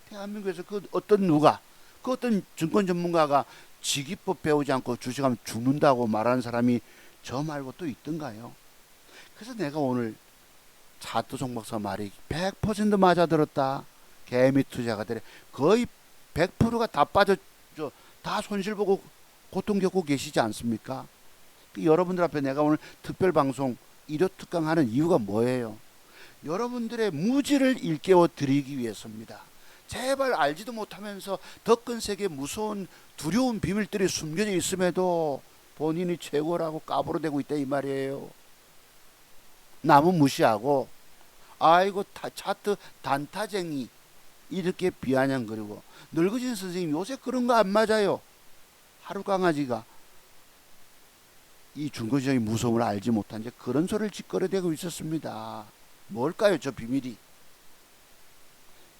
대한민국에서 그 어떤 증권 전문가가 지기법 배우지 않고 주식하면 죽는다고 말하는 사람이 저 말고 또 있던가요? 그래서 내가 오늘 차트송 박사 말이 100% 맞아들었다. 개미 투자가들의 거의 100%가 다 빠졌죠. 다 손실보고 고통 겪고 계시지 않습니까? 여러분들 앞에 내가 오늘 특별 방송 일요 특강 하는 이유가 뭐예요? 여러분들의 무지를 일깨워 드리기 위해서입니다. 제발 알지도 못하면서 더 큰 세계에 무서운 두려운 비밀들이 숨겨져 있음에도 본인이 최고라고 까부러대고 있다 이 말이에요. 남은 무시하고 아이고 차트 단타쟁이 이렇게 비아냥거리고 늙으신 선생님 요새 그런 거 안 맞아요. 하루 강아지가 이 중거지형의 무서움을 알지 못한 채 그런 소리를 짓거려대고 있었습니다. 뭘까요 저 비밀이?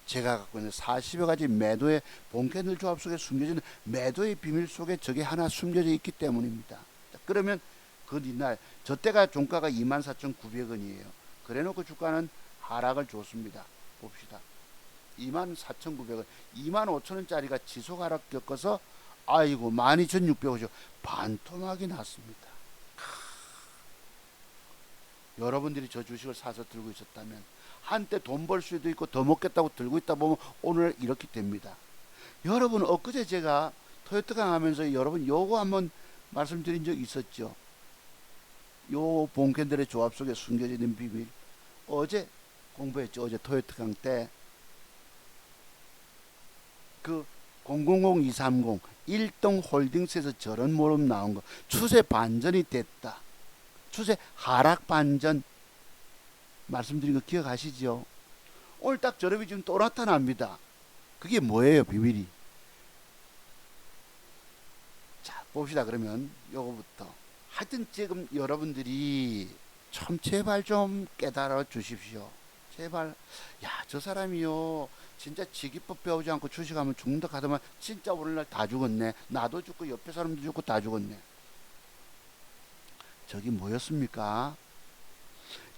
제가 갖고 있는 40여 가지 매도의 본캐들 조합 속에 숨겨진 매도의 비밀 속에 저게 하나 숨겨져 있기 때문입니다. 그러면 그 뒷날 저 때가 종가가 24,900원이에요. 그래놓고 주가는 하락을 줬습니다. 봅시다. 24,900원, 25,000원짜리가 지속 하락 겪어서 아이고 12,650원 반토막이 났습니다. 여러분들이 저 주식을 사서 들고 있었다면 한때 돈 벌 수도 있고 더 먹겠다고 들고 있다 보면 오늘 이렇게 됩니다. 여러분 엊그제 제가 토요트강 하면서 여러분 요거 한번 말씀드린 적 있었죠. 요 본캔들의 조합 속에 숨겨져 있는 비밀 어제 공부했죠. 어제 토요트강 때 그 000230 일동홀딩스에서 저런 모름 나온 거 추세 반전이 됐다. 추세 하락 반전 말씀드린 거 기억하시죠? 오늘 딱 저렴이 지금 또 나타납니다. 그게 뭐예요 비밀이? 자 봅시다. 그러면 요거부터 하여튼 지금 여러분들이 참 제발 좀 깨달아 주십시오. 제발 야 저 사람이요 진짜 지기법 배우지 않고 주식하면 죽는다 하더만 진짜 오늘날 다 죽었네. 나도 죽고 옆에 사람도 죽고 다 죽었네. 저기 뭐였습니까?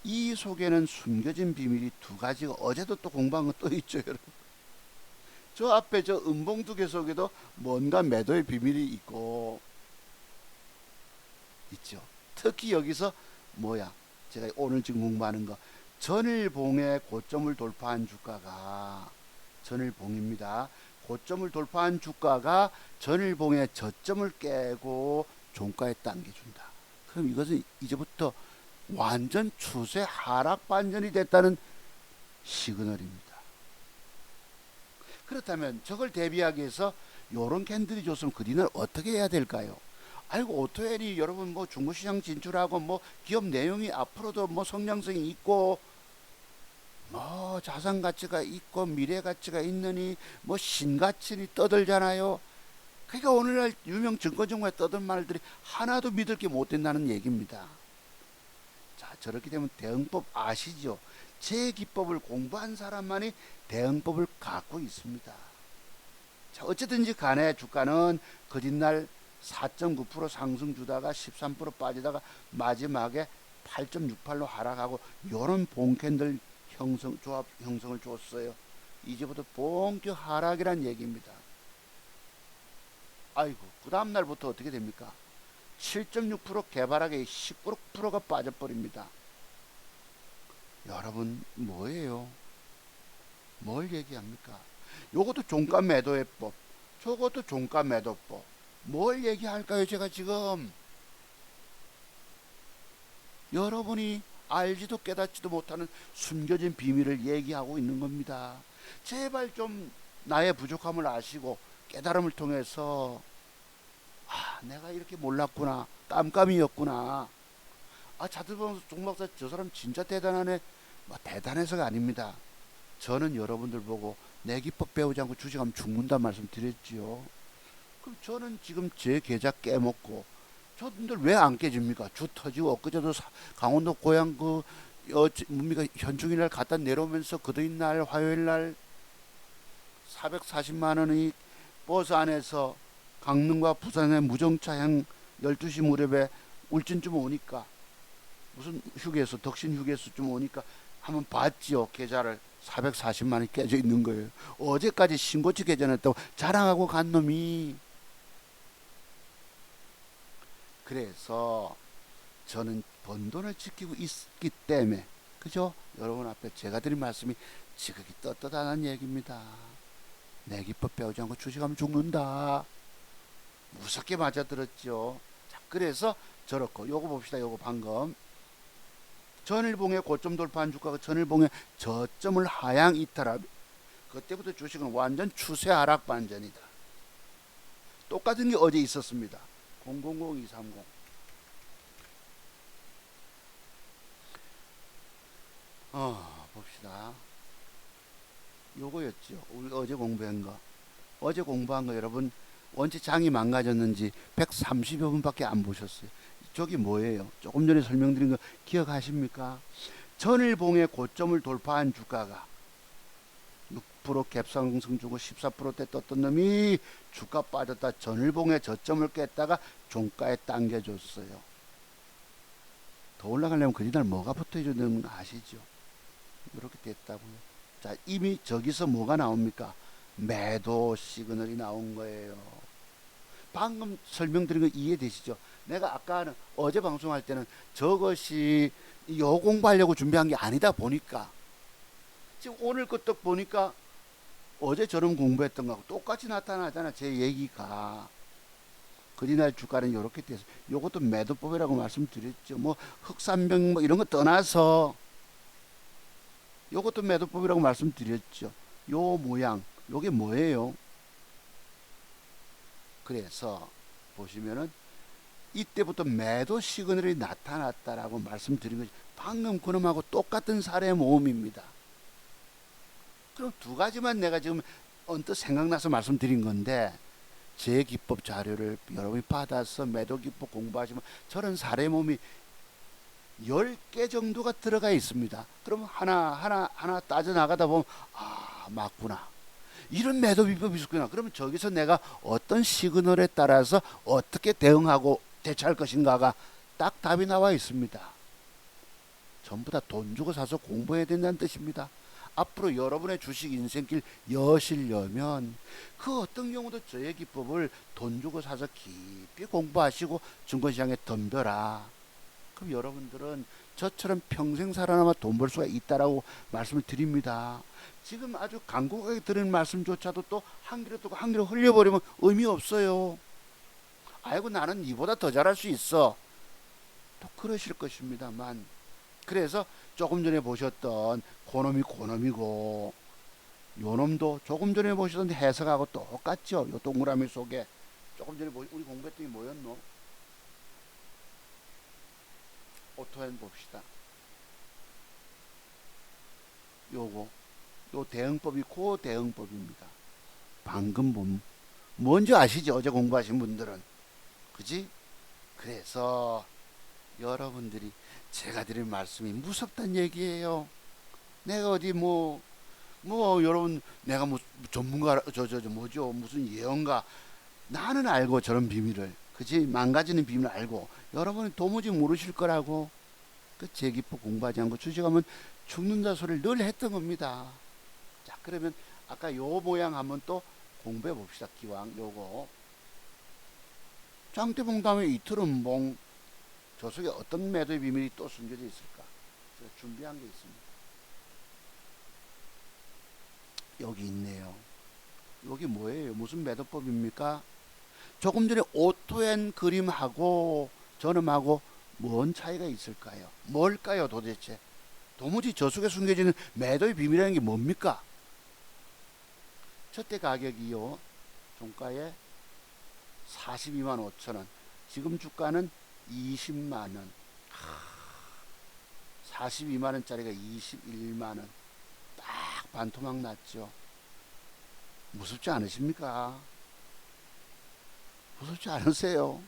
이 속에는 숨겨진 비밀이 두 가지가 어제도 또 공부한 거 또 있죠 여러분. 저 앞에 저 음봉 두 개 속에도 뭔가 매도의 비밀이 있고 있죠. 특히 여기서 뭐야 제가 오늘 지금 공부하는 거 전일봉의 고점을 돌파한 주가가 전일봉입니다. 고점을 돌파한 주가가 전일봉의 저점을 깨고 종가에 당겨준다. 그럼 이것은 이제부터 완전 추세 하락 반전이 됐다는 시그널입니다. 그렇다면 저걸 대비하기 위해서 요런 캔들이 줬으면 그 뒤는 어떻게 해야 될까요? 아이고 오토엘이 여러분 뭐 중국시장 진출하고 뭐 기업 내용이 앞으로도 뭐 성장성이 있고 뭐 자산 가치가 있고 미래 가치가 있느니 뭐 신가치니 떠들잖아요. 그러니까 오늘날 유명 증권정보에 떠든 말들이 하나도 믿을 게 못 된다는 얘기입니다. 자 저렇게 되면 대응법 아시죠? 제 기법을 공부한 사람만이 대응법을 갖고 있습니다. 자 어쨌든지 간에 주가는 그 뒷날 4.9% 상승 주다가 13% 빠지다가 마지막에 8.68로 하락하고 요런 본캔들 조합 형성을 줬어요. 이제부터 본격 하락이란 얘기입니다. 아이고 그 다음날부터 어떻게 됩니까? 7.6% 개발하게 19%가 빠져버립니다. 여러분 뭐예요? 뭘 얘기합니까? 요것도 종가 매도의 법, 저것도 종가 매도법. 뭘 얘기할까요 제가 지금? 여러분이 알지도 깨닫지도 못하는 숨겨진 비밀을 얘기하고 있는 겁니다. 제발 좀 나의 부족함을 아시고 깨달음을 통해서 아 내가 이렇게 몰랐구나 깜깜이였구나 아 자들보면서 종박사 저 사람 진짜 대단하네 뭐 대단해서가 아닙니다. 저는 여러분들 보고 내 기법 배우지 않고 주식하면 죽는다 말씀 드렸지요. 그럼 저는 지금 제 계좌 깨먹고 저분들 왜 안 깨집니까? 주 터지고 엊그제도 강원도 고향 그 뭡니까 현충일날 갖다 내려오면서 그도인날 화요일날 440만 원이 버스 안에서 강릉과 부산의 무정차향 12시 무렵에 울진쯤 오니까 무슨 휴게소 덕신 휴게소쯤 오니까 한번 봤지요. 계좌를 440만 원이 깨져 있는 거예요. 어제까지 신고치 계좌냈다고 자랑하고 간 놈이. 그래서 저는 번 돈을 지키고 있기 때문에 그죠? 여러분 앞에 제가 드린 말씀이 지극히 떳떳하다는 얘기입니다. 내 기법 배우지 않고 주식하면 죽는다. 무섭게 맞아들었죠. 자, 그래서 저렇고 요거 봅시다. 요거 방금 전일봉의 고점 돌파한 주가가 전일봉의 저점을 하향 이탈하며 그때부터 주식은 완전 추세 하락 반전이다. 똑같은 게 어제 있었습니다. 000230 봅시다. 요거였죠. 우리 어제 공부한 거. 어제 공부한 거 여러분 원체 장이 망가졌는지 130여 분밖에 안 보셨어요. 저기 뭐예요? 조금 전에 설명드린 거 기억하십니까? 전일봉의 고점을 돌파한 주가가 6% 갭상승 주고 14%대 떴던 놈이 주가 빠졌다 전일봉의 저점을 깼다가 종가에 당겨줬어요. 더 올라가려면 그날 뭐가 붙어야 되는 거 아시죠? 이렇게 됐다고요. 자, 이미 저기서 뭐가 나옵니까? 매도 시그널이 나온 거예요. 방금 설명드린 거 이해되시죠? 내가 아까는 어제 방송할 때는 저것이 요 공부하려고 준비한 게 아니다 보니까 지금 오늘 것도 보니까 어제처럼 공부했던 거하고 똑같이 나타나잖아. 제 얘기가. 그리날 주가는 이렇게 돼서 요것도 매도법이라고 말씀드렸죠. 뭐 흑산병 뭐 이런 거 떠나서 요것도 매도법이라고 말씀드렸죠. 요 모양 요게 뭐예요? 그래서 보시면은 이때부터 매도 시그널이 나타났다라고 말씀드린 거죠. 방금 그놈하고 똑같은 사례 모음입니다. 그럼 두 가지만 내가 지금 언뜻 생각나서 말씀드린 건데 제 기법 자료를 여러분이 받아서 매도 기법 공부하시면 저런 사례 모음이 10개 정도가 들어가 있습니다. 그럼 하나 따져나가다 보면 아 맞구나. 이런 매도 비법이 있었구나. 그러면 저기서 내가 어떤 시그널에 따라서 어떻게 대응하고 대처할 것인가가 딱 답이 나와 있습니다. 전부 다 돈 주고 사서 공부해야 된다는 뜻입니다. 앞으로 여러분의 주식 인생길 여시려면 그 어떤 경우도 저의 기법을 돈 주고 사서 깊이 공부하시고 증권시장에 덤벼라. 그럼 여러분들은 저처럼 평생 살아남아 돈 벌 수가 있다라고 말씀을 드립니다. 지금 아주 간곡하게 드리는 말씀조차도 또 한 귀로 듣고 한 귀로 흘려버리면 의미 없어요. 아이고 나는 이보다 더 잘할 수 있어. 또 그러실 것입니다만 그래서 조금 전에 보셨던 고놈이 고놈이고 요놈도 조금 전에 보셨던 해석하고 똑같죠. 요 동그라미 속에 조금 전에 우리 공부했던 게 뭐였노? 오토엔 봅시다. 요거 요 대응법이 그 대응법입니다. 방금 본 뭔지 아시죠? 어제 공부하신 분들은 그지? 그래서 여러분들이 제가 드린 말씀이 무섭단 얘기예요. 내가 어디 여러분 내가 뭐 전문가 뭐죠 무슨 예언가 나는 알고 저런 비밀을 그지 망가지는 비밀을 알고 여러분은 도무지 모르실 거라고 그 제기법 공부하지 않고 주식하면 죽는다 소리를 늘 했던 겁니다. 자 그러면 아까 요 모양 한번 또 공부해 봅시다. 기왕 요거 장대봉 다음에 이틀은봉 저 속에 어떤 매도의 비밀이 또 숨겨져 있을까? 제가 준비한 게 있습니다. 여기 있네요. 여기 뭐예요? 무슨 매도법입니까? 조금 전에 오토엔 그림하고 저놈하고 뭔 차이가 있을까요? 뭘까요 도대체? 도무지 저 속에 숨겨지는 매도의 비밀이라는 게 뭡니까? 첫대 가격이요. 종가에 42만 5천원. 지금 주가는 20만원. 42만원짜리가 21만원. 딱 반토막 났죠. 무섭지 않으십니까? 무섭지 않으세요?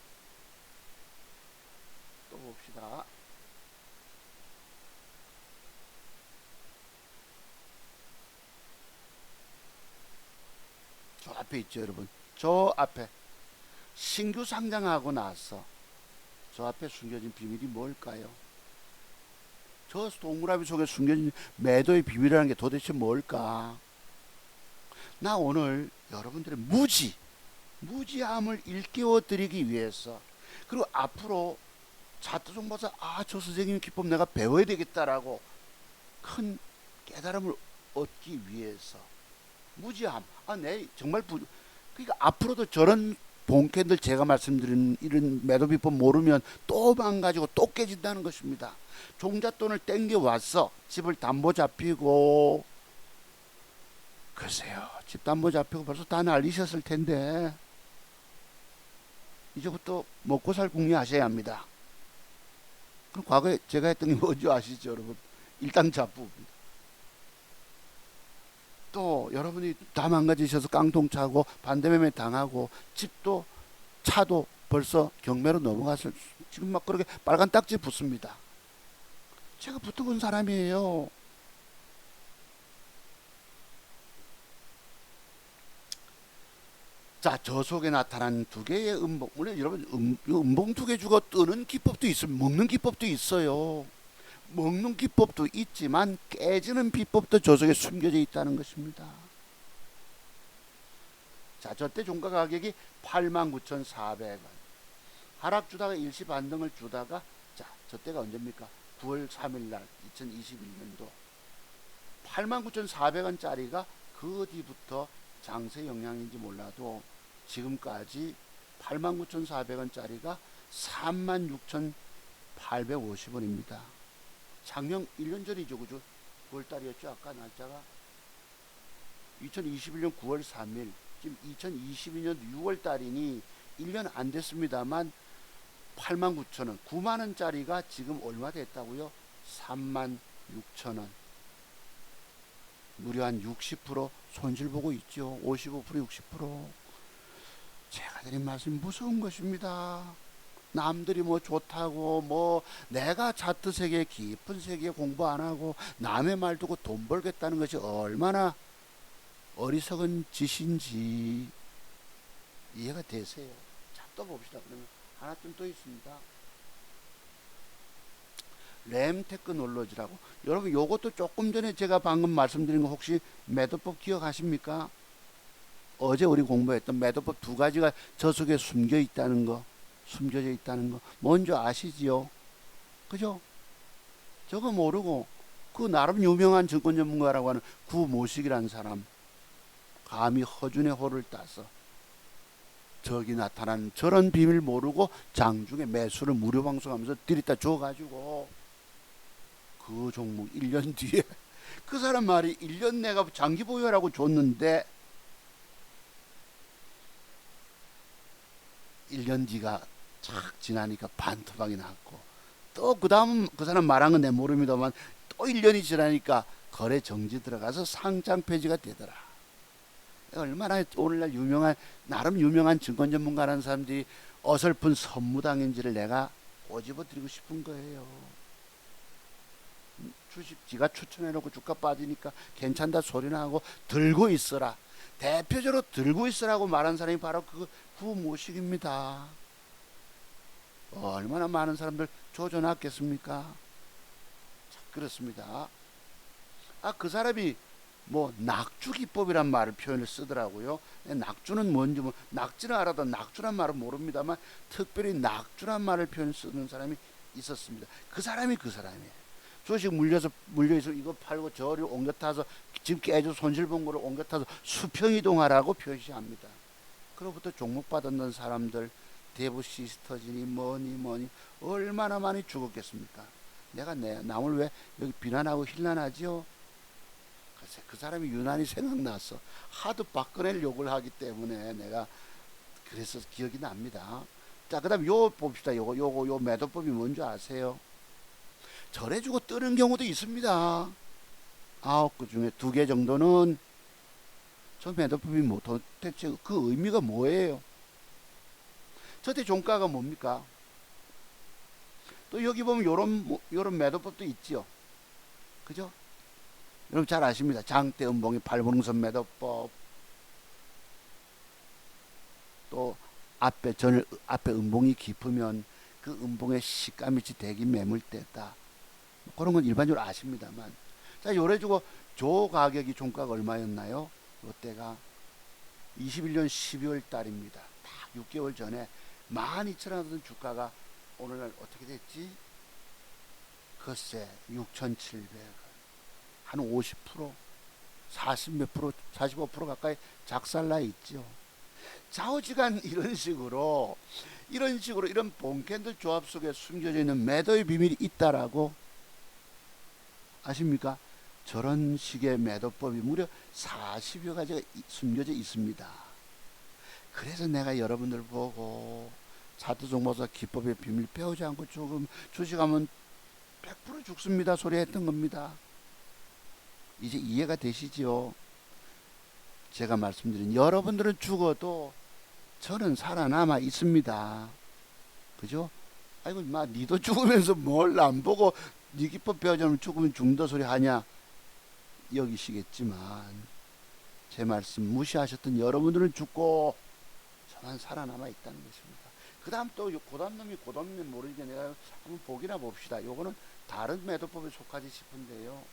또 봅시다. 저 앞에 있죠 여러분. 저 앞에 신규 상장하고 나서 저 앞에 숨겨진 비밀이 뭘까요? 저 동그라미 속에 숨겨진 매도의 비밀이라는 게 도대체 뭘까? 나 오늘 여러분들의 무지함을 일깨워 드리기 위해서 그리고 앞으로 차트종 봐서 저 선생님 기법 내가 배워야 되겠다라고 큰 깨달음을 얻기 위해서 무지함 내 정말 그러니까 앞으로도 저런 본캔들 제가 말씀드린 이런 매도 비법 모르면 또 망가지고 또 깨진다는 것입니다. 종잣돈을 땡겨 와서 집을 담보 잡히고, 글쎄요, 집 담보 잡히고 벌써 다 날리셨을 텐데 이제부터 먹고 살 궁리 하셔야 합니다. 그럼 과거에 제가 했던 게 뭔지 아시죠, 여러분? 일당 잡부입니다. 또 여러분이 다 망가지셔서 깡통 차고 반대매매 당하고 집도 차도 벌써 경매로 넘어갔을, 지금 막 그렇게 빨간 딱지 붙습니다. 제가 붙어본 사람이에요. 자, 저 속에 나타난 두 개의 음봉. 물론 여러분, 음봉 두 개 주고 뜨는 기법도 있어요. 먹는 기법도 있어요. 먹는 기법도 있지만 깨지는 비법도 저 속에 숨겨져 있다는 것입니다. 자, 저때 종가 가격이 89,400원. 하락 주다가 일시 반등을 주다가, 자, 저때가 언제입니까? 9월 3일 날 2021년도 89,400원짜리가 그 뒤부터 장세 영향인지 몰라도 지금까지 89,400원짜리가 36,850원입니다. 작년 1년 전이죠, 그죠? 9월달이었죠, 아까 날짜가. 2021년 9월 3일, 지금 2022년 6월달이니 1년 안 됐습니다만 89,000원, 9만원짜리가 지금 얼마 됐다고요? 36,000원. 무려 한 60% 손실 보고 있죠. 55%, 60%. 제가 드린 말씀이 무서운 것입니다. 남들이 뭐 좋다고, 뭐 내가 차트 세계, 깊은 세계 공부 안 하고 남의 말 듣고 돈 벌겠다는 것이 얼마나 어리석은 짓인지 이해가 되세요? 자, 또 봅시다. 그러면 하나쯤 또 있습니다. 램테크놀로지라고. 여러분, 요것도 조금 전에 제가 방금 말씀드린 거 혹시 매도법 기억하십니까? 어제 우리 공부했던 매도법 두 가지가 저 속에 숨겨 있다는 거, 숨겨져 있다는 거 먼저 아시지요? 그죠? 저거 모르고 그 나름 유명한 증권 전문가라고 하는 구모식이라는 사람, 감히 허준의 호를 따서 저기 나타난 저런 비밀 모르고 장중에 매수를 무료 방송하면서 들이다 줘가지고 그 종목 1년 뒤에 그 사람 말이 1년 내가 장기 보유라고 줬는데 1년 뒤가 착 지나니까 반토막이 났고, 또 그 다음 그 사람 말한 건 내 모릅니다만 또 1년이 지나니까 거래 정지 들어가서 상장 폐지가 되더라. 얼마나 오늘날 유명한, 나름 유명한 증권 전문가라는 사람들이 어설픈 선무당인지를 내가 꼬집어 드리고 싶은 거예요. 주식 지가 추천해놓고 주가 빠지니까 괜찮다 소리나 하고 들고 있어라. 대표적으로 들고 있으라고 말한 사람이 바로 그 구모식입니다. 얼마나 많은 사람들 조져놨겠습니까? 자, 그렇습니다. 그 사람이 뭐 낙주기법이란 말을 표현을 쓰더라고요. 낙주는 뭔지, 뭐 낙지는 알아도 낙주란 말은 모릅니다만 특별히 낙주란 말을 표현 쓰는 사람이 있었습니다. 그 사람이에요. 주식 물려서 이거 팔고 저리 옮겨 타서 지금 깨져 손실 본 거를 옮겨 타서 수평 이동하라고 표시합니다. 그로부터 종목 받았는 사람들, 대부 시스터지니 뭐니 얼마나 많이 죽었겠습니까? 내가 남을 왜 여기 비난하고 힐난하지요? 글쎄, 그 사람이 유난히 생각났어. 하도 박근혜를 욕을 하기 때문에 내가 그래서 기억이 납니다. 자, 그 다음 요 봅시다. 요 매도법이 뭔지 아세요? 절해주고 뜨는 경우도 있습니다. 9개 중에 2개 정도는. 저 매도법이 뭐 도대체 그 의미가 뭐예요? 저때 종가가 뭡니까? 또 여기 보면 요런 매도법도 있지요. 그죠? 여러분 잘 아십니다. 장대 음봉이 팔분응선 매도법. 또 앞에 음봉이 깊으면 그 음봉의 시가미치 대기 매물대다. 그런 건 일반적으로 아십니다만. 자, 요래주고 조 가격이 종가가 얼마였나요? 이때가 21년 12월 달입니다. 딱 6개월 전에 12,000원 하던 주가가 오늘날 어떻게 됐지? 글쎄 6,700원. 한 50%, 40몇 프로, 45% 가까이 작살나 있죠. 좌우지간 이런 식으로 이런 본캔들 조합 속에 숨겨져 있는 매도의 비밀이 있다라고 아십니까? 저런 식의 매도법이 무려 40여 가지가 숨겨져 있습니다. 그래서 내가 여러분들 보고 차트 종목사 기법의 비밀 배우지 않고 조금 주식하면 100% 죽습니다 소리 했던 겁니다. 이제 이해가 되시지요? 제가 말씀드린 여러분들은 죽어도 저는 살아남아 있습니다. 그죠? 아이고 마 니도 죽으면서 뭘 안 보고 니 기법 배우자면 죽으면 죽는다 소리 하냐 여기시겠지만 제 말씀 무시하셨던 여러분들은 죽고 저만 살아남아 있다는 것입니다. 그 다음 또 고담놈이 모르니까 내가 한번 보기나 봅시다. 요거는 다른 매도법에 속하지 싶은데요.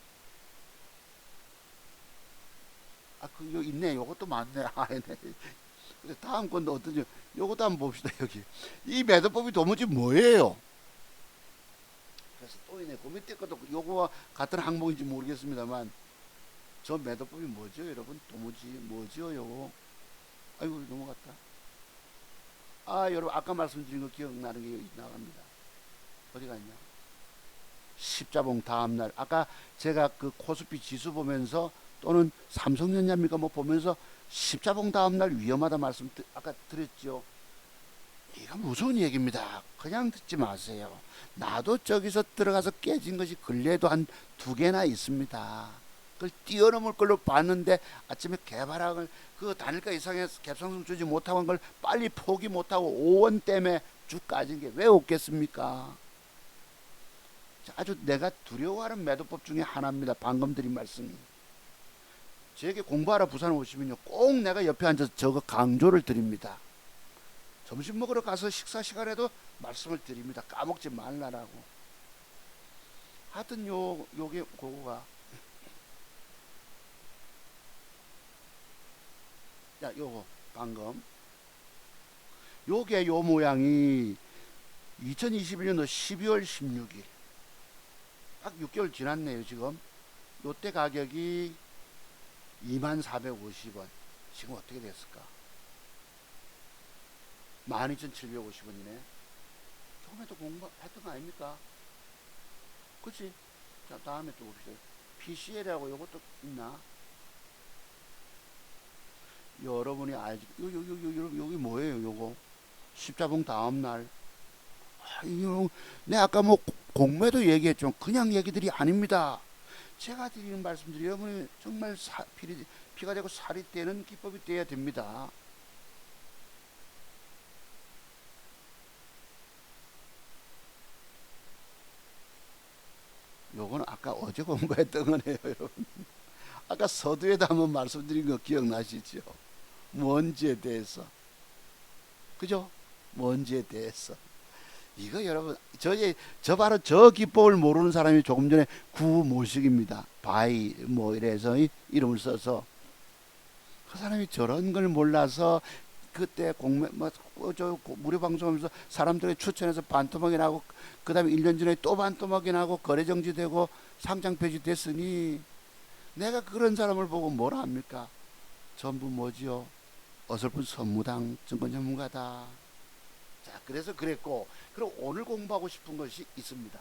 요 있네. 요것도 맞네. 근데 다음 건도 어떤지 요것도 한번 봅시다. 여기 이 매도법이 도무지 뭐예요? 그래서 또 있네. 그 밑에 것도 요거와 같은 항목인지 모르겠습니다만 저 매도법이 뭐죠 여러분? 도무지 뭐죠 요거? 아이고 넘어갔다. 여러분 아까 말씀드린 거 기억나는 게 여기 나갑니다. 어디 갔냐? 십자봉 다음날 아까 제가 그 코스피 지수 보면서 또는 삼성전자입니까 뭐 보면서 십자봉 다음날 위험하다 말씀 아까 드렸죠. 이건 무서운 얘기입니다. 그냥 듣지 마세요. 나도 저기서 들어가서 깨진 것이 근래에도 한 2개나 있습니다. 그걸 뛰어넘을 걸로 봤는데 아침에 개발학을 그 단일가 이상의 갭상승 주지 못하고 한 걸 빨리 포기 못하고 5원 때문에 쭉 까진 게 왜 없겠습니까? 아주 내가 두려워하는 매도법 중에 하나입니다. 방금 드린 말씀이. 저에게 공부하러 부산 오시면요 꼭 내가 옆에 앉아서 저거 강조를 드립니다. 점심 먹으러 가서 식사 시간에도 말씀을 드립니다. 까먹지 말라라고. 하여튼 요게 그거가 요거 방금 요게 요 모양이 2021년도 12월 16일 딱 6개월 지났네요. 지금 요때 가격이 2450원. 지금 어떻게 됐을까? 12750원이네. 조금에도 공부했던 거 아닙니까? 그치? 자, 다음에 또 봅시다. PCL이라고 요것도 있나? 여러분이 알지? 여기 뭐예요, 요거? 십자봉 다음날. 내 아까 뭐 공매도 얘기했죠. 그냥 얘기들이 아닙니다. 제가 드리는 말씀들이 여러분이 정말 피가 되고 살이 되는 기법이 되어야 됩니다. 요거는 아까 어제 공부했던 거네요, 여러분. 아까 서두에도 한번 말씀드린 거 기억나시죠? 먼지에 대해서. 그죠? 먼지에 대해서. 이거 여러분, 저 바로 저 기법을 모르는 사람이 조금 전에 구모식입니다. 바이, 뭐 이래서 이름을 써서. 그 사람이 저런 걸 몰라서 그때 무료 방송하면서 사람들의 추천해서 반토막이 나고 그 다음에 1년 전에 또 반토막이 나고 거래 정지되고 상장 폐지됐으니 내가 그런 사람을 보고 뭐라 합니까? 전부 뭐지요? 어설픈 선무당 증권 전문가다. 자, 그래서 그랬고, 그리고 오늘 공부하고 싶은 것이 있습니다.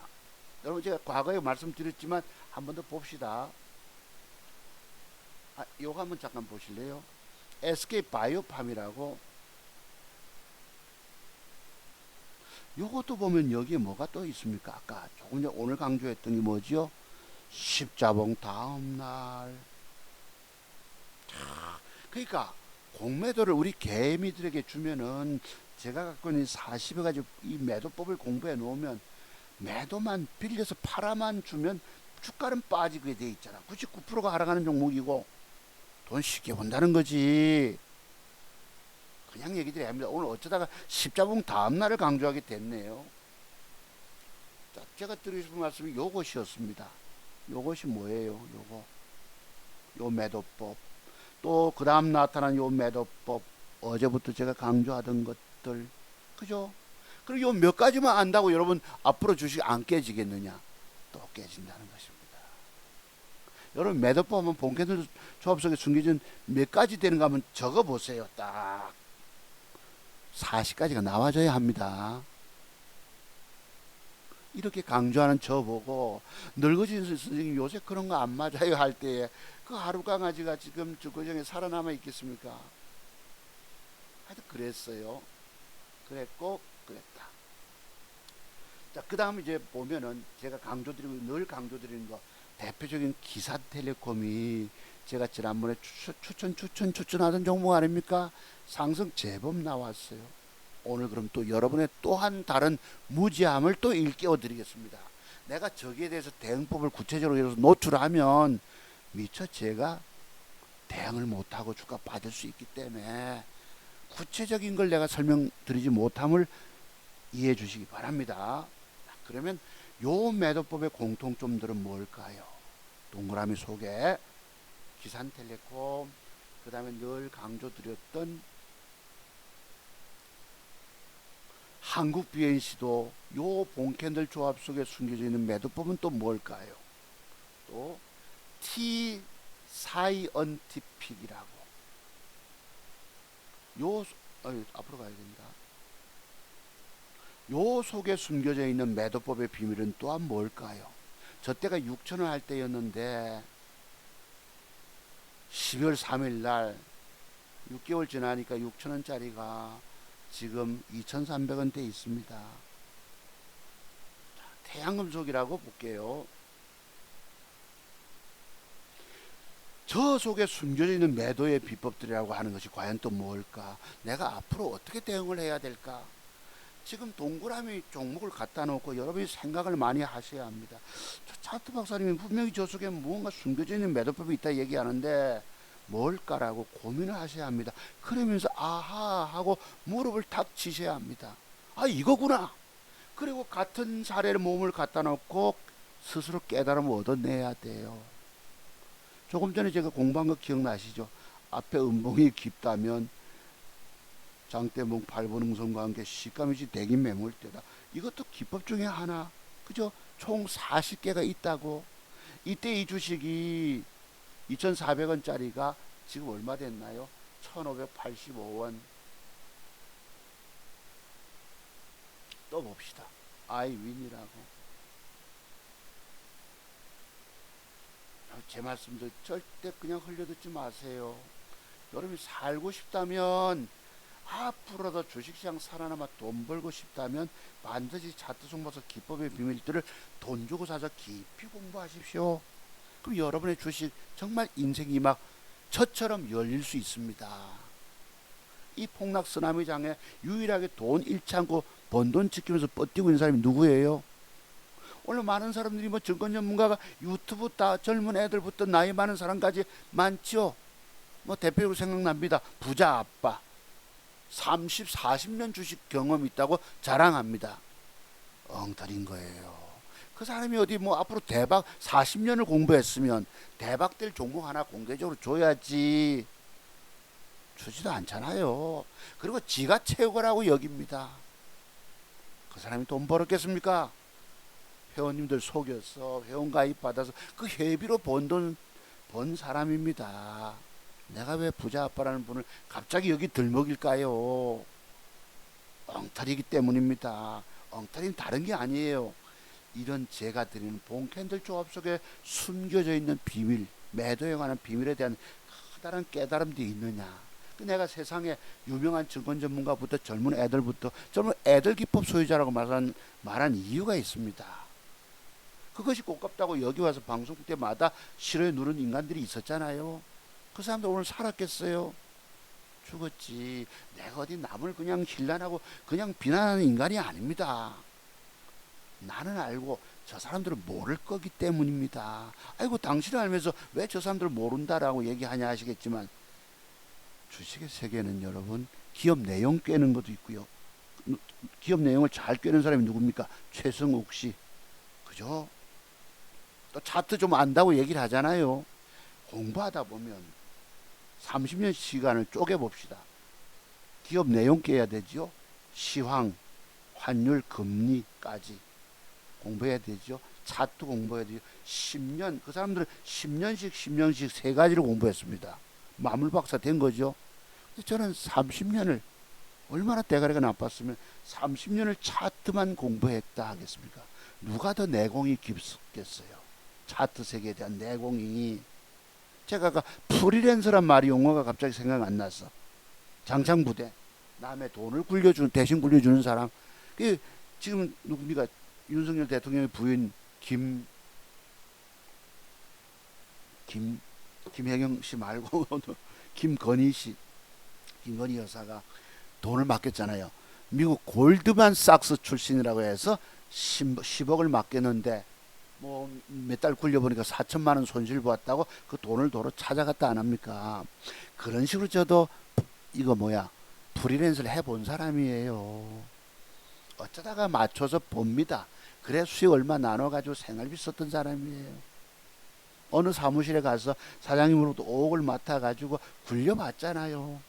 여러분 제가 과거에 말씀드렸지만 한 번 더 봅시다. 요거 한번 잠깐 보실래요? SK 바이오팜이라고. 요것도 보면 여기에 뭐가 또 있습니까? 아까 조금 전에 오늘 강조했던 게 뭐지요? 십자봉 다음날. 그러니까 공매도를 우리 개미들에게 주면은 제가 갖고 있는 40여 가지 이 매도법을 공부해 놓으면 매도만 빌려서 팔아만 주면 주가는 빠지게 돼 있잖아. 99%가 하락하는 종목이고 돈 쉽게 번다는 거지. 그냥 얘기들이 아닙니다. 오늘 어쩌다가 십자봉 다음날을 강조하게 됐네요. 자, 제가 드리고 싶은 말씀이 요것이었습니다. 요것이 뭐예요? 요 매도법. 또 그 다음 나타난 요 매도법. 어제부터 제가 강조하던 것들. 그죠? 그리고 요 몇 가지만 안다고 여러분 앞으로 주식 안 깨지겠느냐? 또 깨진다는 것입니다. 여러분 매도법 하면 본캐들 조합 속에 숨겨진 몇 가지 되는가 한번 적어보세요. 딱 40까지가 나와줘야 합니다. 이렇게 강조하는 저보고 늙어진 선생님 요새 그런 거 안 맞아요 할 때에 그 하루 강아지가 지금 주거정에 살아남아 있겠습니까? 하여튼 그랬어요. 그랬고 그랬다. 자, 그 다음 이제 보면은 제가 강조드리고 늘 강조드리는 거 대표적인 기사텔레콤이 제가 지난번에 추천하던 종목 아닙니까? 상승 제법 나왔어요. 오늘 그럼 또 여러분의 또한 다른 무지함을 또 일깨워 드리겠습니다. 내가 저기에 대해서 대응법을 구체적으로 노출하면 미처 제가 대응을 못하고 주가 빠질 수 있기 때문에 구체적인 걸 내가 설명드리지 못함을 이해해 주시기 바랍니다. 그러면 요 매도법의 공통점들은 뭘까요? 동그라미 속에 기산텔레콤, 그 다음에 늘 강조드렸던 한국 BNC도 요 본캔들 조합 속에 숨겨져 있는 매도법은 또 뭘까요? 또 T 사이언티픽이라고 앞으로 가야 됩니다. 요 속에 숨겨져 있는 매도법의 비밀은 또한 뭘까요? 저 때가 6,000원 할 때였는데 12월 3일 날 6개월 지나니까 6,000원짜리가 지금 2,300원 대 있습니다. 태양금속이라고 볼게요. 저 속에 숨겨져 있는 매도의 비법들이라고 하는 것이 과연 또 뭘까? 내가 앞으로 어떻게 대응을 해야 될까? 지금 동그라미 종목을 갖다 놓고 여러분이 생각을 많이 하셔야 합니다. 차트 박사님이 분명히 저 속에 무언가 숨겨져 있는 매도법이 있다 얘기하는데 뭘까라고 고민을 하셔야 합니다. 그러면서 아하 하고 무릎을 탁 치셔야 합니다. 아, 이거구나. 그리고 같은 사례를 몸을 갖다 놓고 스스로 깨달음을 얻어내야 돼요. 조금 전에 제가 공부한 거 기억나시죠? 앞에 음봉이 깊다면 장대봉 8번 음선과 함께 시가미지 대긴 매물대다. 이것도 기법 중에 하나. 그죠? 총 40개가 있다고. 이때 이 주식이 2,400원짜리가 지금 얼마 됐나요? 1,585원. 또 봅시다. 아이윈이라고. 제 말씀들 절대 그냥 흘려듣지 마세요. 여러분이 살고 싶다면 앞으로도 주식시장 살아남아 돈 벌고 싶다면 반드시 차트 종목에서 기법의 비밀들을 돈 주고 사서 깊이 공부하십시오. 그럼 여러분의 주식 정말 인생이 막 저처럼 열릴 수 있습니다. 이 폭락 쓰나미 장에 유일하게 돈 잃지 않고 번 돈 지키면서 뻗뛰고 있는 사람이 누구예요? 오늘 많은 사람들이 뭐 증권 전문가가 유튜브 다 젊은 애들부터 나이 많은 사람까지 많죠. 뭐 대표적으로 생각납니다. 부자 아빠 30, 40년 주식 경험 있다고 자랑합니다. 엉터리인 거예요. 그 사람이 어디 뭐 앞으로 대박 40년을 공부했으면 대박될 종목 하나 공개적으로 줘야지. 주지도 않잖아요. 그리고 지가 최고라고 여깁니다. 그 사람이 돈 벌었겠습니까? 회원님들 속여서 회원 가입 받아서 그 회비로 번 사람입니다. 내가 왜 부자 아빠라는 분을 갑자기 여기 들먹일까요? 엉터리이기 때문입니다. 엉터리는 다른 게 아니에요. 이런 제가 드리는 본캔들 조합 속에 숨겨져 있는 비밀, 매도에 관한 비밀에 대한 커다란 깨달음도 있느냐. 내가 세상에 유명한 증권 전문가부터 젊은 애들 기법 소유자라고 말한 이유가 있습니다. 그것이 고깝다고 여기 와서 방송 때마다 싫어요 누른 인간들이 있었잖아요. 그 사람들 오늘 살았겠어요? 죽었지. 내가 어디 남을 그냥 힐난하고 그냥 비난하는 인간이 아닙니다. 나는 알고 저 사람들은 모를 거기 때문입니다. 아이고 당신을 알면서 왜 저 사람들을 모른다라고 얘기하냐 하시겠지만 주식의 세계는 여러분 기업 내용 꿰는 것도 있고요. 기업 내용을 잘 꿰는 사람이 누굽니까? 최승욱 씨. 그죠? 또 차트 좀 안다고 얘기를 하잖아요. 공부하다 보면 30년 시간을 쪼개봅시다. 기업 내용 깨야 되죠. 시황, 환율, 금리까지 공부해야 되죠. 차트 공부해야 되죠. 10년, 그 사람들은 10년씩 세 가지를 공부했습니다. 마물박사 된 거죠. 저는 30년을 얼마나 대가리가 나빴으면 30년을 차트만 공부했다 하겠습니까? 누가 더 내공이 깊겠어요? 차트 세계에 대한 내공이. 제가 아까 프리랜서란 말이 용어가 갑자기 생각 안 났어. 장창부대. 남의 돈을 굴려주는, 대신 굴려주는 사람. 그 지금 누굽니까? 윤석열 대통령의 부인 김 김혜경 씨 말고 김건희 씨, 김건희 여사가 돈을 맡겼잖아요. 미국 골드만삭스 출신이라고 해서 10억을 맡겼는데 뭐 몇 달 굴려보니까 4천만 원 손실 보았다고 그 돈을 도로 찾아갔다 안 합니까? 그런 식으로 저도 이거 뭐야 프리랜서를 해본 사람이에요. 어쩌다가 맞춰서 봅니다. 그래 수익 얼마 나눠가지고 생활비 썼던 사람이에요. 어느 사무실에 가서 사장님으로부터 5억을 맡아가지고 굴려봤잖아요.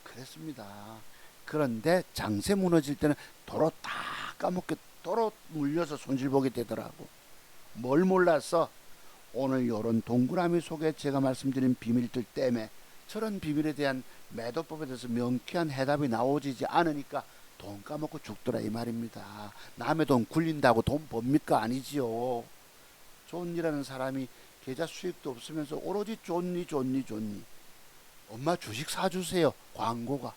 그랬습니다. 그런데 장세 무너질 때는 도로 다 까먹게 도로 물려서 손실 보게 되더라고. 뭘 몰라서 오늘 요런 동그라미 속에 제가 말씀드린 비밀들 때문에 저런 비밀에 대한 매도법에 대해서 명쾌한 해답이 나오지 않으니까 돈 까먹고 죽더라 이 말입니다. 남의 돈 굴린다고 돈 법니까? 아니지요. 존이라는 사람이 계좌 수익도 없으면서 오로지 존니. 엄마 주식 사주세요. 광고가.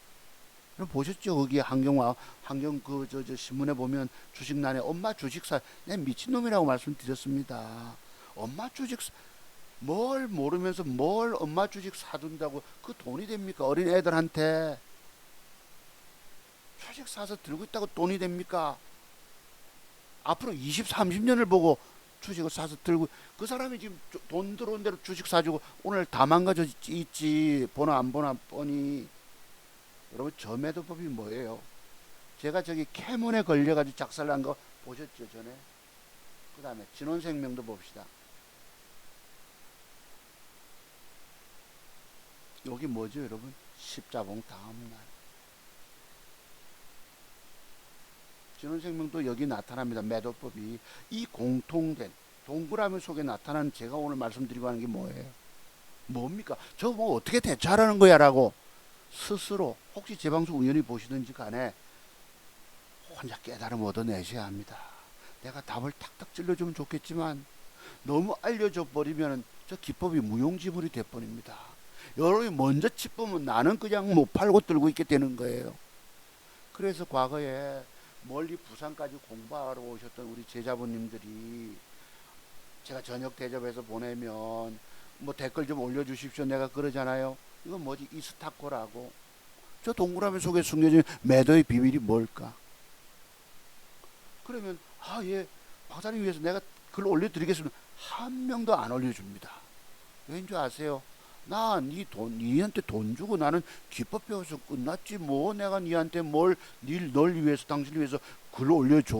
그럼 보셨죠? 거기 환경 저 신문에 보면 주식란에 엄마 주식 사, 내 미친놈이라고 말씀드렸습니다. 엄마 주식 뭘 모르면서 뭘 엄마 주식 사준다고 그 돈이 됩니까? 어린 애들한테 주식 사서 들고 있다고 돈이 됩니까? 앞으로 20, 30년을 보고 주식을 사서 들고 그 사람이 지금 돈 들어온 대로 주식 사주고 오늘 다 망가져 있지. 보나 안 보나 뻔히. 여러분 저 매도법이 뭐예요? 제가 저기 캐몬에 걸려가지고 작살난 거 보셨죠 전에? 그 다음에 진원생명도 봅시다. 여기 뭐죠 여러분? 십자봉 다음날. 진원생명도 여기 나타납니다. 매도법이. 이 공통된 동그라미 속에 나타나는 제가 오늘 말씀드리고 하는 게 뭐예요? 뭡니까? 저 뭐 어떻게 대처하라는 거야 라고 스스로 혹시 제 방송 우연히 보시든지 간에 혼자 깨달음 얻어내셔야 합니다. 내가 답을 탁탁 찔러주면 좋겠지만 너무 알려줘 버리면 저 기법이 무용지물이 돼버립니다. 여러분이 먼저 치보면 나는 그냥 못 팔고 들고 있게 되는 거예요. 그래서 과거에 멀리 부산까지 공부하러 오셨던 우리 제자분님들이 제가 저녁 대접해서 보내면 뭐 댓글 좀 올려주십시오 내가 그러잖아요. 이건 뭐지? 이스타코라고. 저 동그라미 속에 숨겨진 매도의 비밀이 뭘까? 그러면 예 박사님 위해서 내가 글 올려드리겠습니다. 한 명도 안 올려줍니다. 왜인 줄 아세요? 나 니한테 돈 주고 나는 기법 배워서 끝났지 뭐 내가 니한테 널 위해서 당신을 위해서 글 올려줘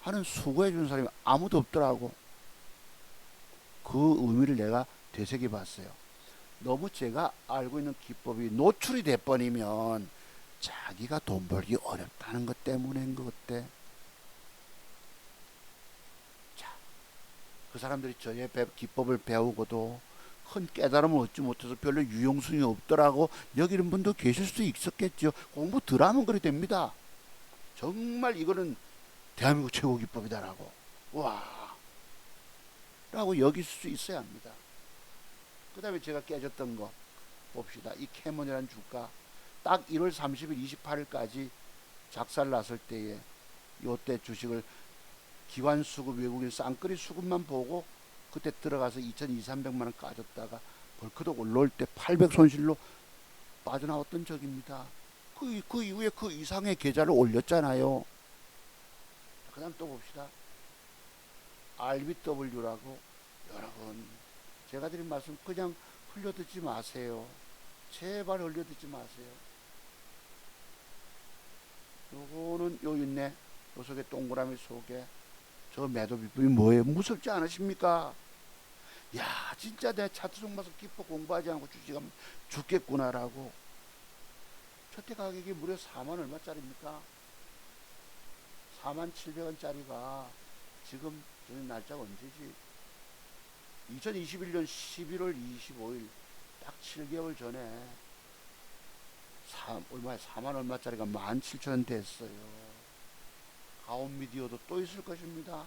하는 수고해 주는 사람이 아무도 없더라고. 그 의미를 내가 되새겨 봤어요. 너무 제가 알고 있는 기법이 노출이 돼버리면 자기가 돈 벌기 어렵다는 것 때문인 것 같아. 자, 그 사람들이 저의 기법을 배우고도 큰 깨달음을 얻지 못해서 별로 유용성이 없더라고 여기는 분도 계실 수 있었겠죠. 공부 덜 하면 그래 됩니다. 정말 이거는 대한민국 최고 기법이다라고 와 라고 여길 수 있어야 합니다. 그 다음에 제가 깨졌던 거 봅시다. 이 캐몬이라는 주가 딱 1월 30일 28일까지 작살 났을 때에 요때 주식을 기관 수급 외국인 쌍끌이 수급만 보고 그때 들어가서 2,200~300만원 까졌다가 벌크덕 올라올 때 800 손실로 빠져나왔던 적입니다. 그 이후에 그 이상의 계좌를 올렸잖아요. 그 다음 또 봅시다. RBW라고. 여러분 제가 드린 말씀 그냥 흘려듣지 마세요. 제발 흘려듣지 마세요. 요거는 요 있네. 요 속에 동그라미 속에 저 매도 비법이 뭐예요? 무섭지 않으십니까? 야 진짜 내 차트 종마서 기법 공부하지 않고 주식하면 죽겠구나라고. 첫째 가격이 무려 4만 얼마짜리입니까? 47,000원짜리가 지금 저희 날짜가 언제지? 2021년 11월 25일 딱 7개월 전에 얼마에 4만 얼마짜리가 17,000원 됐어요. 가온미디어도 또 있을 것입니다.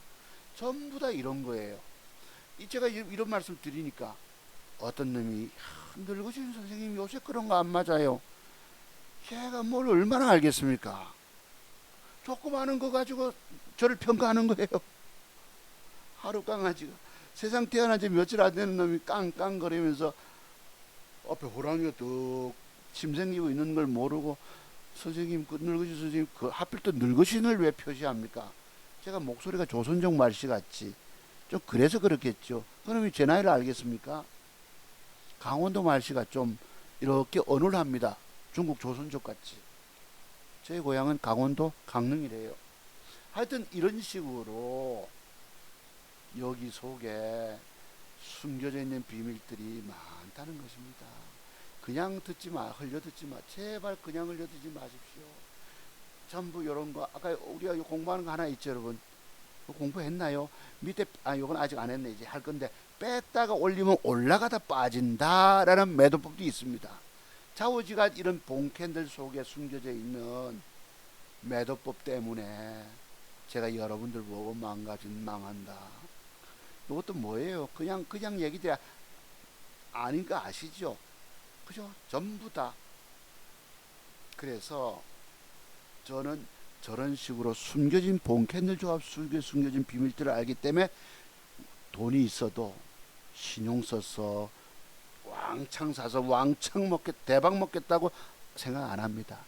전부 다 이런 거예요. 제가 이런 말씀 드리니까 어떤 놈이 늙으신 선생님 요새 그런 거 안 맞아요. 걔가 뭘 얼마나 알겠습니까? 조그마한 거 가지고 저를 평가하는 거예요. 하루 강아지가 세상 태어난 지 며칠 안 되는 놈이 깡깡거리면서 앞에 호랑이가 뚝 침생기고 있는 걸 모르고 선생님, 그 늙으신 선생님, 그 하필 또 늙으신을 왜 표시합니까? 제가 목소리가 조선족 말씨 같지. 좀 그래서 그렇겠죠. 그놈이 제 나이를 알겠습니까? 강원도 말씨가 좀 이렇게 어눌합니다. 중국 조선족 같이. 제 고향은 강원도 강릉이래요. 하여튼 이런 식으로 여기 속에 숨겨져 있는 비밀들이 많다는 것입니다. 그냥 듣지 마, 흘려 듣지 마. 제발 그냥 흘려 듣지 마십시오. 전부 이런 거, 아까 우리가 공부하는 거 하나 있죠, 여러분. 공부했나요? 밑에, 요건 아직 안 했네. 이제 할 건데, 뺐다가 올리면 올라가다 빠진다라는 매도법도 있습니다. 좌우지간 이런 봉캔들 속에 숨겨져 있는 매도법 때문에 제가 여러분들 보고 망한다. 이것도 뭐예요? 그냥 얘기들 아닌 거 아시죠? 그죠? 전부 다. 그래서 저는 저런 식으로 숨겨진 봉캔들 조합 속에 숨겨진 비밀들을 알기 때문에 돈이 있어도 신용 써서 왕창 사서 왕창 대박 먹겠다고 생각 안 합니다.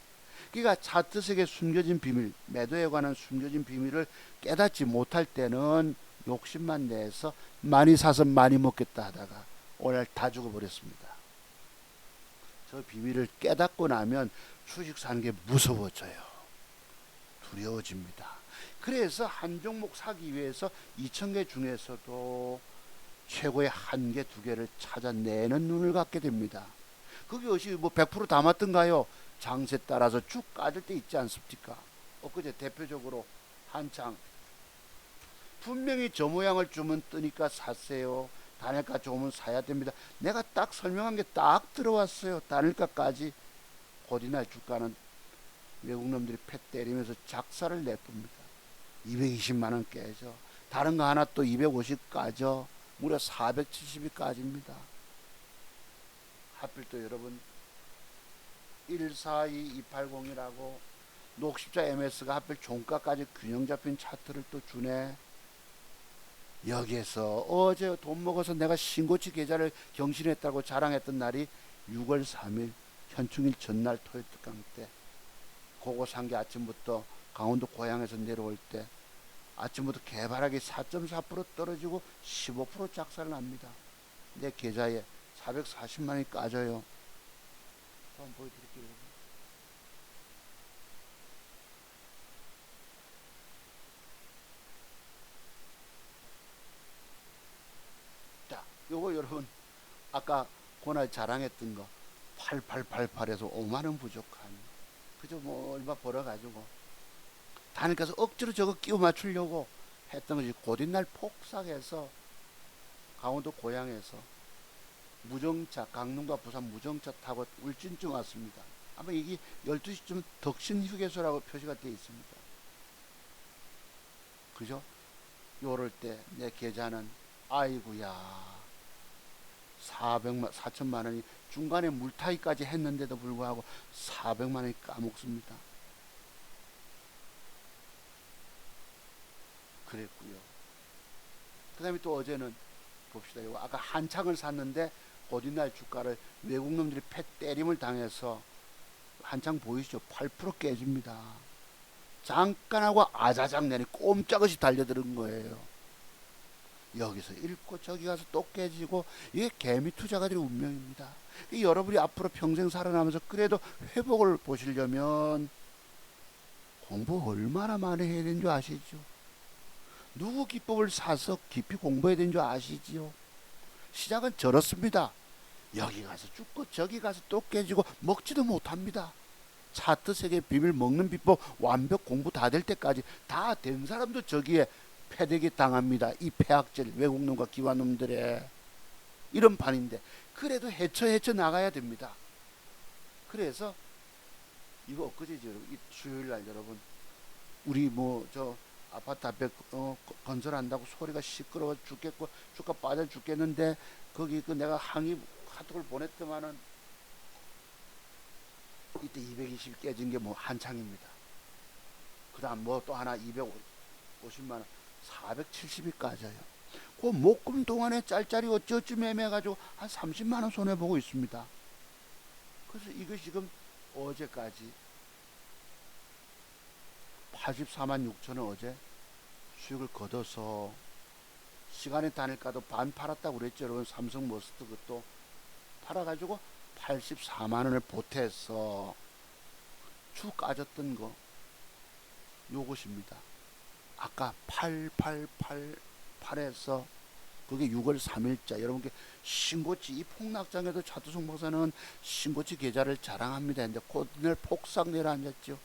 그러니까 차트 세계 숨겨진 비밀, 매도에 관한 숨겨진 비밀을 깨닫지 못할 때는 욕심만 내서 많이 사서 많이 먹겠다 하다가 오늘 다 죽어버렸습니다. 저 비밀을 깨닫고 나면 주식 사는 게 무서워져요. 두려워집니다. 그래서 한 종목 사기 위해서 2,000개 중에서도 최고의 1개, 2개를 찾아내는 눈을 갖게 됩니다. 그게 어찌 뭐 100% 다 맞던가요? 장세 따라서 쭉 까질 때 있지 않습니까? 엊그제 대표적으로 한창 분명히 저 모양을 주면 뜨니까 샀어요. 단일가 좋으면 사야 됩니다. 내가 딱 설명한 게 딱 들어왔어요. 단일가까지. 곧이날 주가는 외국놈들이 패 때리면서 작사를 내쁩니다. 220만원 깨져. 다른 거 하나 또 250 까져. 무려 470이 까집니다. 하필 또 여러분 142280이라고 녹십자 MS가 하필 종가까지 균형 잡힌 차트를 또 주네. 여기에서 어제 돈 먹어서 내가 신고치 계좌를 경신했다고 자랑했던 날이 6월 3일 현충일 전날 토요 특강 때 그거 산 게 아침부터 강원도 고향에서 내려올 때 아침부터 개발하기 4.4% 떨어지고 15% 작살 납니다. 내 계좌에 440만원이 까져요. 한번 보여드릴게요. 자, 요거 여러분 아까 그날 자랑했던 거 8888에서 5만원 부족한 그저 뭐 얼마 벌어가지고 단일가서 억지로 저거 끼워 맞추려고 했던 것이 곧이날 폭삭해서 강원도 고향에서 무정차 강릉과 부산 무정차 타고 울진쯤 왔습니다. 아마 이게 12시쯤 덕신 휴게소라고 표시가 되어 있습니다. 그죠? 요럴 때 내 계좌는 아이구야 4천만 원이 중간에 물타기까지 했는데도 불구하고 400만 원이 까먹습니다. 그랬고요. 그 다음에 또 어제는 봅시다. 이거 아까 한창을 샀는데 곧이날 주가를 외국 놈들이 패 때림을 당해서 한창 보이시죠? 8% 깨집니다. 잠깐 하고 아자장 내니 꼼짝없이 달려드는 거예요. 여기서 잃고 저기 가서 또 깨지고 이게 개미 투자가들의 운명입니다. 여러분이 앞으로 평생 살아나면서 그래도 회복을 보시려면 공부 얼마나 많이 해야 되는 줄 아시죠? 누구 기법을 사서 깊이 공부해야 되는 줄 아시지요? 시작은 저렇습니다. 여기 가서 죽고 저기 가서 또 깨지고 먹지도 못합니다. 차트 세계 비밀 먹는 비법 완벽 공부 다 될 때까지 다 된 사람도 저기에 패대기 당합니다. 이 폐악질 외국놈과 기관놈들의 이런 판인데 그래도 헤쳐 나가야 됩니다. 그래서 이거 엊그제죠 여러분. 이 수요일 날 여러분 우리 뭐 저 아파트 앞에 건설한다고 소리가 시끄러워 죽겠고 주가 빠져 죽겠는데 거기 그 내가 항의 카톡을 보냈더만은 이때 220 깨진 게 뭐 한창입니다. 그 다음 뭐 또 하나 250만원 470이 까져요. 그 목금 동안에 짤짤이 어찌어찌 매매해가지고 한 30만원 손해보고 있습니다. 그래서 이거 지금 어제까지 84만 6천원 어제 수익을 거둬서 시간에 다닐까도 반 팔았다고 그랬죠 여러분. 삼성 머스트 그것도 팔아가지고 84만원을 보태서 쭉 까졌던 거 요것입니다. 아까 8888에서 그게 6월 3일자 여러분께 신고치 이 폭락장에도 차두성 박사는 신고치 계좌를 자랑합니다. 근데 곧날 폭삭 내려앉았죠.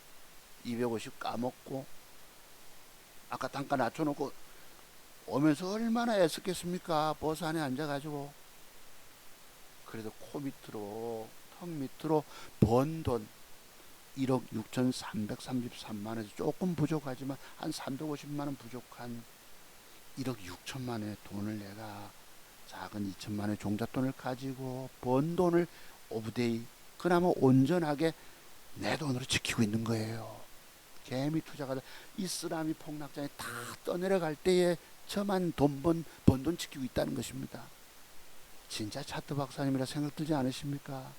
250 까먹고 아까 단가 낮춰놓고 오면서 얼마나 애썼겠습니까. 버스 안에 앉아가지고. 그래도 코 밑으로 턱 밑으로 번 돈 1억 6,333만원에서 조금 부족하지만 한 350만원 부족한 1억 6천만원의 돈을 내가 작은 2천만원의 종잣돈을 가지고 번 돈을 오브데이 그나마 온전하게 내 돈으로 지키고 있는 거예요. 개미 투자가 이 쓰라미 폭락장에 다 떠내려갈 때에 저만 번 돈 지키고 있다는 것입니다. 진짜 차트 박사님이라 생각 들지 않으십니까?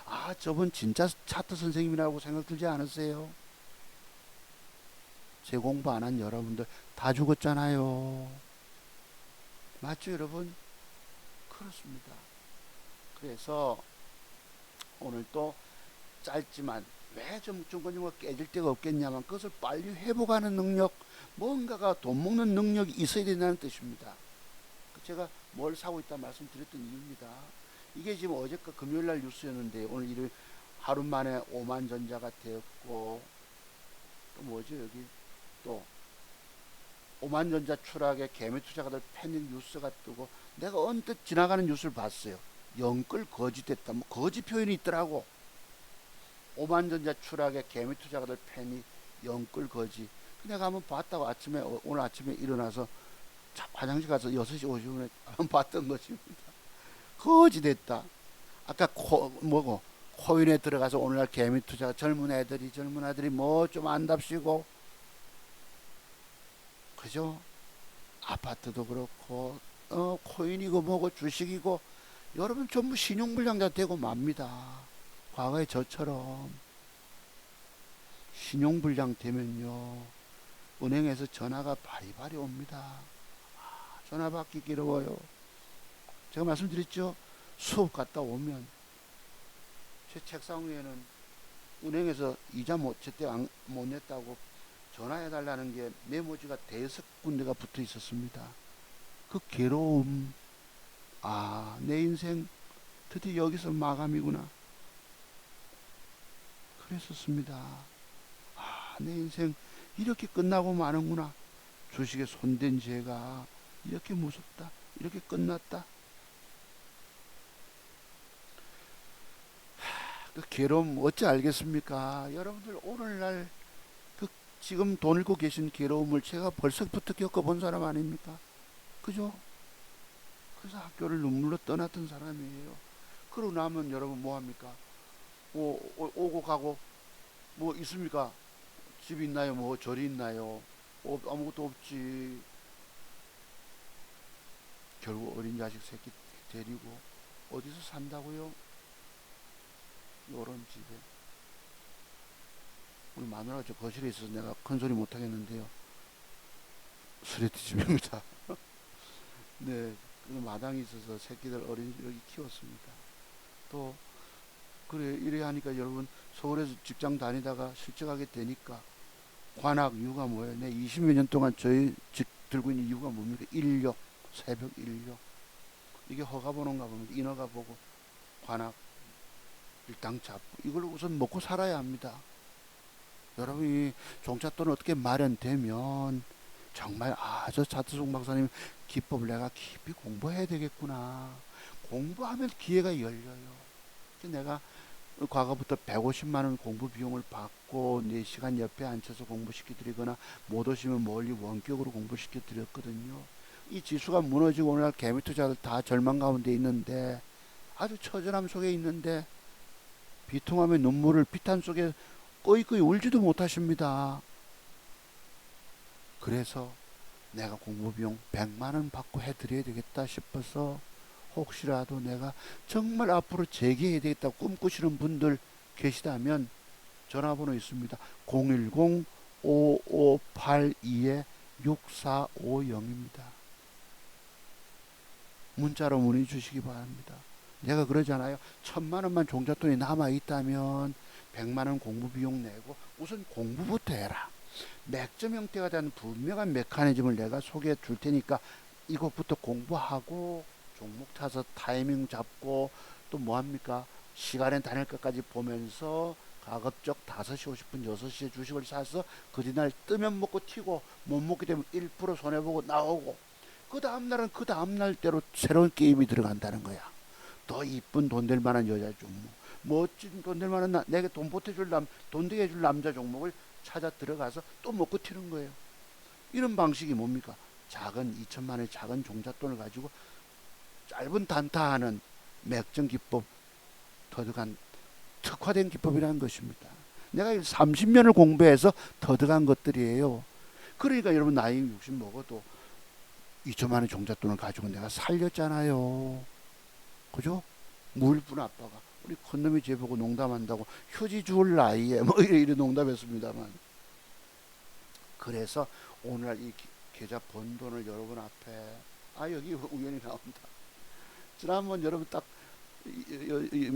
아 저분 진짜 차트 선생님이라고 생각 들지 않으세요? 제 공부 안 한 여러분들 다 죽었잖아요. 맞죠 여러분? 그렇습니다. 그래서 오늘 또 짧지만 왜 중간중간 깨질 데가 없겠냐면 그것을 빨리 회복하는 능력 뭔가가 돈 먹는 능력이 있어야 된다는 뜻입니다. 제가 뭘 사고 있다 말씀드렸던 이유입니다. 이게 지금 어제까 금요일날 뉴스였는데 오늘 일요일 하루 만에 5만 전자가 되었고 또 뭐죠 여기 또 5만 전자 추락에 개미 투자가들 패닉 뉴스가 뜨고 내가 언뜻 지나가는 뉴스를 봤어요. 영끌 거지됐다 뭐 거지 표현이 있더라고. 5만 전자 추락에 개미 투자가들 패닉 영끌 거지. 내가 한번 봤다고 아침에 오늘 아침에 일어나서 화장실 가서 6시 50분에 한번 봤던 것입니다. 거지 됐다. 아까 코인에 들어가서 오늘날 개미 투자가 젊은 아들이 뭐 좀 안답시고 그죠? 아파트도 그렇고 코인이고 뭐고 주식이고 여러분 전부 신용불량자 되고 맙니다. 과거에 저처럼 신용불량 되면요 은행에서 전화가 바리바리 옵니다. 전화 받기 괴로워요. 제가 말씀드렸죠. 수업 갔다 오면 제 책상 위에는 은행에서 이자 제때 못 냈다고 전화해달라는 게 메모지가 5군데가 붙어 있었습니다. 그 괴로움, 아, 내 인생 드디어 여기서 마감이구나. 그랬었습니다. 아, 내 인생 이렇게 끝나고 마는구나. 주식에 손댄 죄가 이렇게 무섭다. 이렇게 끝났다. 그 괴로움 어찌 알겠습니까? 여러분들 오늘날 그 지금 돈 잃고 계신 괴로움을 제가 벌써부터 겪어본 사람 아닙니까? 그죠? 그래서 학교를 눈물로 떠났던 사람이에요. 그러고 나면 여러분 뭐합니까? 오고 가고 뭐 있습니까? 집이 있나요? 뭐 절이 있나요? 아무것도 없지. 결국 어린 자식 새끼 데리고 어디서 산다고요? 요런 집에. 우리 마누라가 저 거실에 있어서 내가 큰 소리 못 하겠는데요. 수레트 집입니다. 네, 그 마당이 있어서 새끼들 어린 여기 키웠습니다. 또 그래 이래 하니까 여러분 서울에서 직장 다니다가 실직하게 되니까 관악 이유가 뭐예요? 내 20몇 년 동안 저희 집 들고 있는 이유가 뭡니까? 인력, 새벽 인력. 이게 허가 보는가 봅니다. 인허가 보고 관악 일당 잡고 이걸 우선 먹고 살아야 합니다. 여러분이 종잣돈 어떻게 마련되면 정말 저 차트송 박사님 기법을 내가 깊이 공부해야 되겠구나. 공부하면 기회가 열려요. 내가 과거부터 150만 원 공부 비용을 받고 4시간 옆에 앉혀서 공부시켜 드리거나 못 오시면 멀리 원격으로 공부시켜 드렸거든요. 이 지수가 무너지고 오늘날 개미 투자들 다 절망 가운데 있는데, 아주 처절함 속에 있는데 비통함의 눈물을 비탄 속에 꺼이꺼이 울지도 못하십니다. 그래서 내가 공부비용 100만 원 받고 해드려야 되겠다 싶어서, 혹시라도 내가 정말 앞으로 재기해야 되겠다 꿈꾸시는 분들 계시다면 전화번호 있습니다. 010-5582-6450입니다. 문자로 문의 주시기 바랍니다. 내가 그러잖아요. 1000만 원만 종잣돈이 남아있다면 100만 원 공부비용 내고 우선 공부부터 해라. 맥점 형태가 된 분명한 메커니즘을 내가 소개해 줄 테니까 이것부터 공부하고 종목 타서 타이밍 잡고 또 뭐합니까? 시간에 다닐 것까지 보면서 가급적 5시 50분 6시에 주식을 사서 그 뒤날 뜨면 먹고 튀고 못 먹게 되면 1% 손해보고 나오고, 그 다음날은 그 다음날대로 새로운 게임이 들어간다는 거야. 더 이쁜 돈 될 만한 여자 종목, 멋진 돈 될 만한 내게 돈 보태줄 돈 되게 해줄 남자 종목을 찾아 들어가서 또 먹고 튀는 거예요. 이런 방식이 뭡니까? 작은 2천만 원의 작은 종잣돈을 가지고 짧은 단타하는 맥정 기법, 터득한 특화된 기법이라는 것입니다. 내가 30년을 공부해서 터득한 것들이에요. 그러니까 여러분 나이 60 먹어도 2천만 원 종잣돈을 가지고 내가 살렸잖아요. 그죠? 무일푼 아빠가 우리 큰놈이 쟤보고 농담한다고 휴지 줄 나이에 뭐 이래 농담했습니다만, 그래서 오늘 이 계좌 번 돈을 여러분 앞에, 여기 우연히 나온다. 지난번 여러분 딱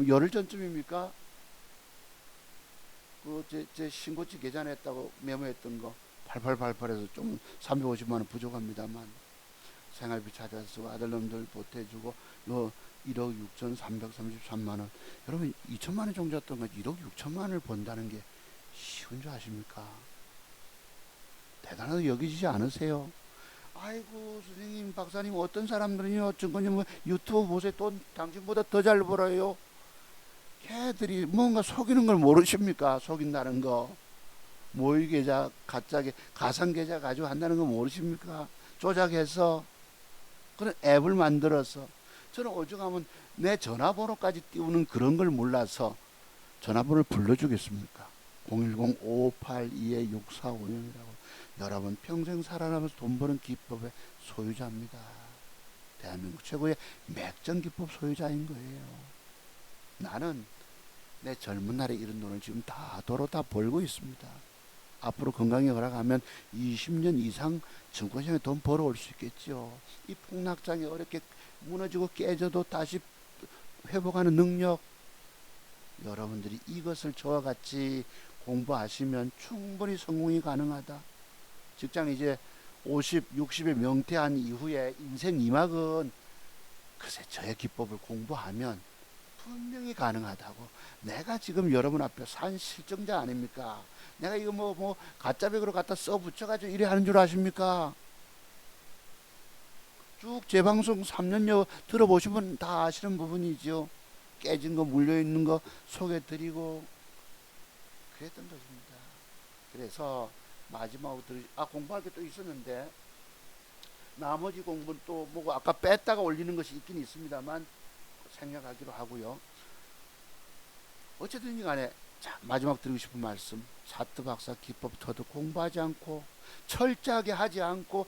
열흘 전쯤입니까? 제 신고치 계좌냈다고 메모했던 거 8888에서 좀 350만 원 부족합니다만 생활비 찾아서 아들놈들 보태주고 요 1억 6,333만 원. 여러분 2천만 원 정도 였던 거 1억 6천만 원을 번다는 게 쉬운 줄 아십니까? 대단하게 여기지지 않으세요? 아이고 선생님 박사님 어떤 사람들은요 증권님 뭐 유튜브 보세요 돈 당신보다 더 잘 벌어요. 걔들이 뭔가 속이는 걸 모르십니까? 속인다는 거, 모의 계좌 가짜게 가상 계좌 가지고 한다는 거 모르십니까? 조작해서 그런 앱을 만들어서. 저는 오죽하면 내 전화번호까지 띄우는 그런 걸 몰라서 전화번호를 불러주겠습니까? 010-5582-6450이라고. 여러분 평생 살아나면서 돈 버는 기법의 소유자입니다. 대한민국 최고의 맥전 기법 소유자인 거예요. 나는 내 젊은 날에 이런 돈을 지금 도로 다 벌고 있습니다. 앞으로 건강이 허락하면 20년 이상 증권시장에 돈 벌어올 수 있겠죠. 이 폭락장에 어렵게 무너지고 깨져도 다시 회복하는 능력, 여러분들이 이것을 저와 같이 공부하시면 충분히 성공이 가능하다. 직장 이제 50, 60에 명퇴한 이후에 인생 2막은 글쎄 저의 기법을 공부하면 분명히 가능하다고. 내가 지금 여러분 앞에 산 실정자 아닙니까? 내가 이거 뭐 가짜백으로 갖다 써 붙여가지고 이래 하는 줄 아십니까? 쭉 제 방송 3년여 들어보시면 다 아시는 부분이죠. 깨진 거 물려있는 거 소개드리고 그랬던 것입니다. 그래서 마지막으로 공부할 게 또 있었는데, 나머지 공부는 또 뭐고 아까 뺐다가 올리는 것이 있긴 있습니다만 생략하기로 하고요. 어쨌든 간에 자, 마지막 드리고 싶은 말씀, 사트 박사 기법 터득 공부하지 않고 철저하게 하지 않고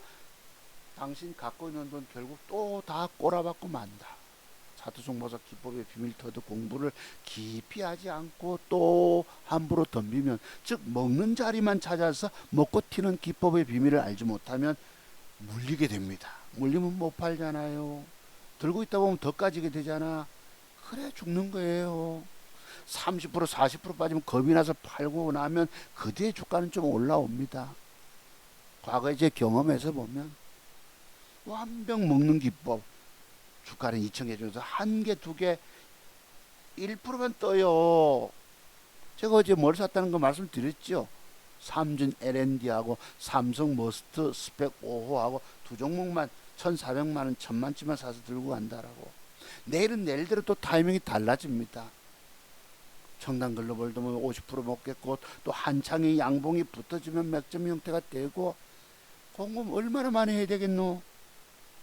당신 갖고 있는 돈 결국 또 다 꼬라박고 만다. 사트 종박사 기법의 비밀 터득 공부를 깊이 하지 않고 또 함부로 덤비면, 즉 먹는 자리만 찾아서 먹고 튀는 기법의 비밀을 알지 못하면 물리게 됩니다. 물리면 못 팔잖아요. 들고 있다 보면 더 까지게 되잖아. 그래 죽는 거예요. 30% 40% 빠지면 겁이 나서 팔고 나면 그 뒤에 주가는 좀 올라옵니다. 과거에 제 경험에서 보면 완벽 먹는 기법, 주가는 2천 개 중에서 한 개, 두 개, 1%만 떠요. 제가 어제 뭘 샀다는 거 말씀드렸죠. 삼진 L&D하고 삼성 머스트 스펙 5호하고 두 종목만 1,400만 원, 1,000만치만 사서 들고 간다라고. 내일은 내일대로 또 타이밍이 달라집니다. 청단 글로벌도 뭐 50% 먹겠고 또 한창이 양봉이 붙어지면 맥점 형태가 되고 공부 얼마나 많이 해야 되겠노?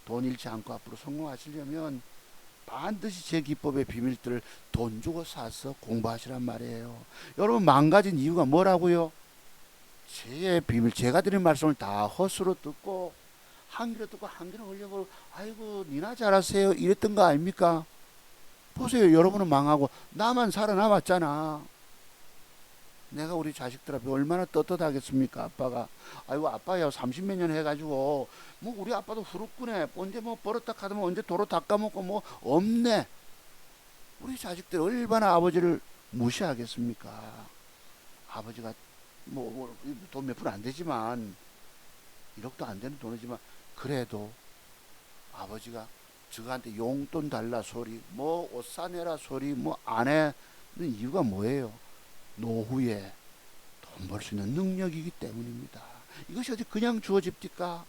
돈 잃지 않고 앞으로 성공하시려면 반드시 제 기법의 비밀들을 돈 주고 사서 공부하시란 말이에요. 여러분 망가진 이유가 뭐라고요? 제 비밀, 제가 드린 말씀을 다 헛수로 듣고 한 귀로 듣고 한 귀로 흘려고 아이고 니나 잘하세요 이랬던 거 아닙니까? 보세요. 여러분은 망하고 나만 살아남았잖아. 내가 우리 자식들 앞에 얼마나 떳떳하겠습니까? 아빠가 아이고 아빠야 30몇 년 해가지고 뭐 우리 아빠도 후루꾸네 언제 뭐 버릇다 카드면 언제 도로 닦아먹고 뭐 없네. 우리 자식들 얼마나 아버지를 무시하겠습니까? 아버지가 뭐 돈 몇 푼 안 되지만 1억도 안 되는 돈이지만 그래도 아버지가 저한테 용돈 달라 소리 뭐 옷 사내라 소리 뭐 안 해는 이유가 뭐예요? 노후에 돈 벌 수 있는 능력이기 때문입니다. 이것이 어디 그냥 주어집니까?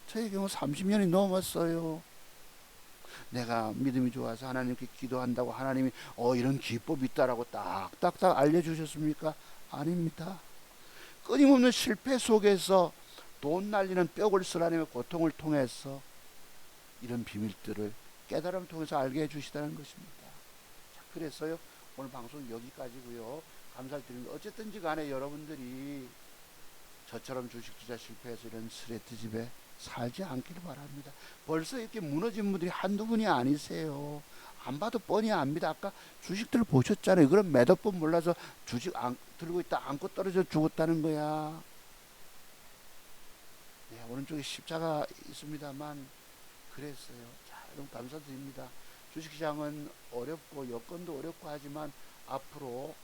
저의 경우 30년이 넘었어요. 내가 믿음이 좋아서 하나님께 기도한다고 하나님이 이런 기법이 있다라고 딱딱딱 알려주셨습니까? 아닙니다. 끊임없는 실패 속에서 돈 날리는 뼈를 쓰라님의 고통을 통해서 이런 비밀들을 깨달음을 통해서 알게 해주시다는 것입니다. 자, 그래서요 오늘 방송 여기까지고요. 감사를 드립니다. 어쨌든지 간에 여러분들이 저처럼 주식 투자 실패해서 이런 스레트 집에 살지 않기를 바랍니다. 벌써 이렇게 무너진 분들이 한두 분이 아니세요. 안 봐도 뻔히 압니다. 아까 주식들 보셨잖아요. 그런 매도법 몰라서 주식 들고 있다 안고 떨어져 죽었다는 거야. 네, 오른쪽에 십자가 있습니다만 그랬어요. 자, 여러분 감사드립니다. 주식시장은 어렵고 여건도 어렵고 하지만 앞으로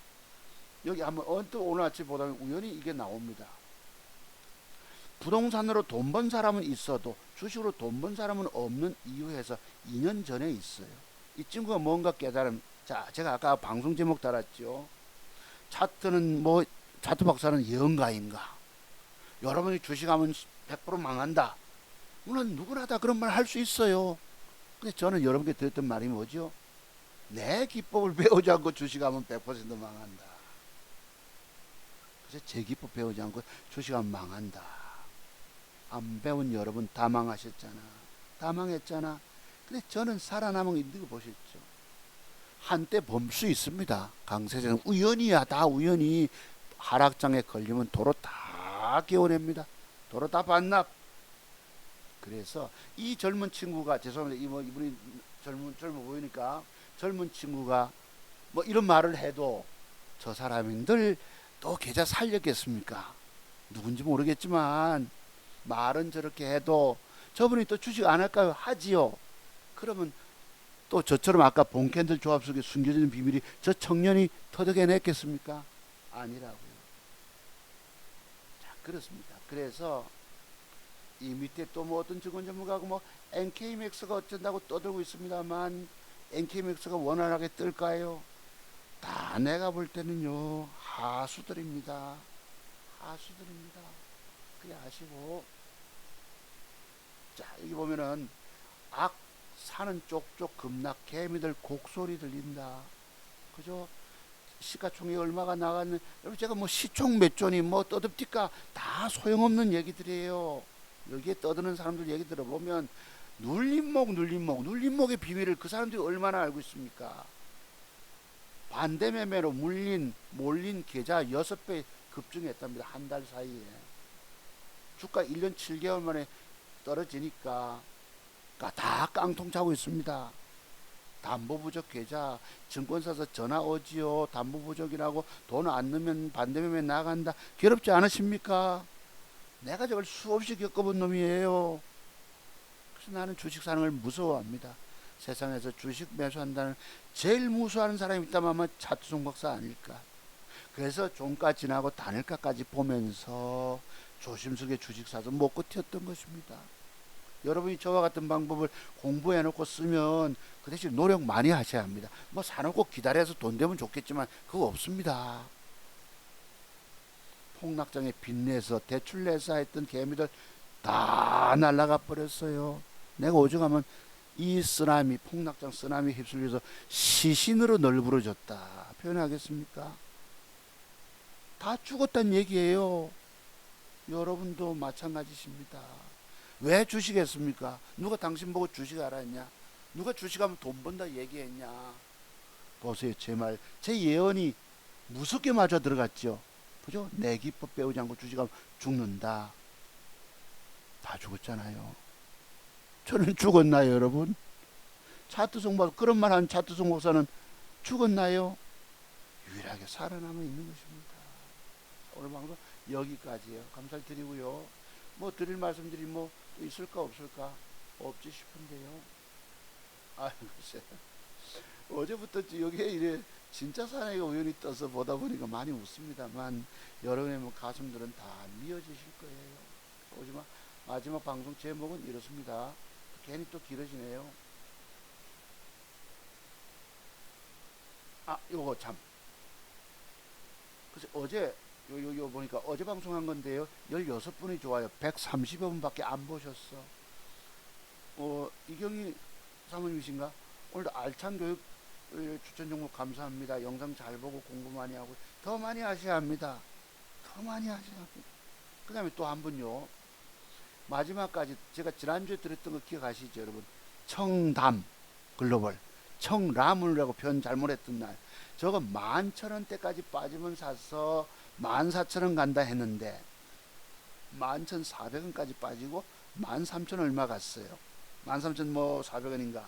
여기 한번 언뜻 오늘 아침 보다 우연히 이게 나옵니다. 부동산으로 돈 번 사람은 있어도 주식으로 돈 번 사람은 없는 이유에서 2년 전에 있어요. 이 친구가 뭔가 깨달음. 자, 제가 아까 방송 제목 달았죠. 차트는 뭐 차트 박사는 예언가인가? 여러분이 주식하면 100% 망한다. 물론 누구나 다 그런 말 할 수 있어요. 근데 저는 여러분께 드렸던 말이 뭐죠? 내 기법을 배우지 않고 주식하면 100% 망한다. 그래서 제 기법 배우지 않고 주식하면 망한다. 안 배운 여러분 다 망하셨잖아. 다 망했잖아. 근데 저는 살아남은 거 있는 거 보셨죠? 한때 범 수 있습니다. 강세장은 우연이야. 다 우연히 하락장에 걸리면 도로 다 깨워냅니다. 도로 다 반납. 그래서 이 젊은 친구가 죄송합니다. 이분이 젊어 보이니까 젊은 친구가 뭐 이런 말을 해도 저 사람이 늘 또 계좌 살렸겠습니까? 누군지 모르겠지만 말은 저렇게 해도 저분이 또 주식 안 할까요? 하지요. 그러면 또 저처럼 아까 본캔들 조합 속에 숨겨진 비밀이 저 청년이 터득해냈겠습니까? 아니라고요. 자, 그렇습니다. 그래서 이 밑에 또 뭐 어떤 증권 전문가하고 뭐 NK맥스가 어쩐다고 떠들고 있습니다만 NK맥스가 원활하게 뜰까요? 다 내가 볼 때는요 하수들입니다. 하수들입니다. 그래 아시고 자 여기 보면은 악 사는 쪽쪽 급락 개미들 곡소리 들린다. 그죠? 시가총액 얼마가 나갔는 여러분 제가 뭐 시총 몇 조니 뭐 떠듭니까? 다 소용없는 얘기들이에요. 여기에 떠드는 사람들 얘기 들어보면 눌림목의 비밀을 그 사람들이 얼마나 알고 있습니까? 반대매매로 몰린 계좌 6배 급증했답니다. 한 달 사이에. 주가 1년 7개월 만에 떨어지니까 다 깡통 차고 있습니다. 담보부족 계좌 증권사에서 전화 오지요. 담보부족이라고 돈 안 넣으면 반대매매 나간다. 괴롭지 않으십니까? 내가 저걸 수없이 겪어본 놈이에요. 그래서 나는 주식 사는 걸 무서워합니다. 세상에서 주식 매수한다는 제일 무서워하는 사람이 있다면 아마 차트송 박사 아닐까. 그래서 종가 지나고 단일가까지 보면서 조심스럽게 주식 사서 먹고 튀었던 것입니다. 여러분이 저와 같은 방법을 공부해놓고 쓰면 그 대신 노력 많이 하셔야 합니다. 뭐 사놓고 기다려서 돈 되면 좋겠지만 그거 없습니다. 폭락장에 빚내서 대출 내서 했던 개미들 다 날아가 버렸어요. 내가 오죽하면 이 쓰나미, 폭락장 쓰나미 휩쓸려서 시신으로 널브러졌다. 표현하겠습니까? 다 죽었다는 얘기예요. 여러분도 마찬가지십니다. 왜 주식했습니까? 누가 당신 보고 주식 알았냐? 누가 주식하면 돈 번다 얘기했냐? 보세요. 제 말, 제 예언이 무섭게 맞아 들어갔죠. 그죠? 내 기법 배우지 않고 주식하면 죽는다. 다 죽었잖아요. 저는 죽었나요, 여러분? 차트송 박사, 그런 말 하는 차트송 박사는 죽었나요? 유일하게 살아남아 있는 것입니다. 오늘 방송 여기까지예요. 감사를 드리고요. 뭐 드릴 말씀들이 뭐 있을까 없을까? 없지 싶은데요. 아, 글쎄. 어제부터 여기에 이래 진짜 사나이가 우연히 떠서 보다 보니까 많이 웃습니다만 여러분의 뭐 가슴들은 다 미어지실 거예요. 오지마 마지막 방송 제목은 이렇습니다. 괜히 또 길어지네요. 아, 요거 참. 그래서 어제 요 보니까 어제 방송한 건데요. 16분이 좋아요. 130여 분밖에 안 보셨어. 이경희 사모님이신가? 오늘도 알찬 교육 추천 종목 감사합니다. 영상 잘 보고 공부 많이 하고 더 많이 하셔야 합니다. 더 많이 하셔야 합니다. 그 다음에 또 한 분요. 마지막까지 제가 지난주에 드렸던 거 기억하시죠, 여러분? 청담 글로벌 청라물이라고 표현 잘못했던 날 저거 11,000원대까지 빠지면 사서 14,000원 간다 했는데 11,400원까지 빠지고 13,000 얼마 갔어요. 13,000 뭐 400원인가.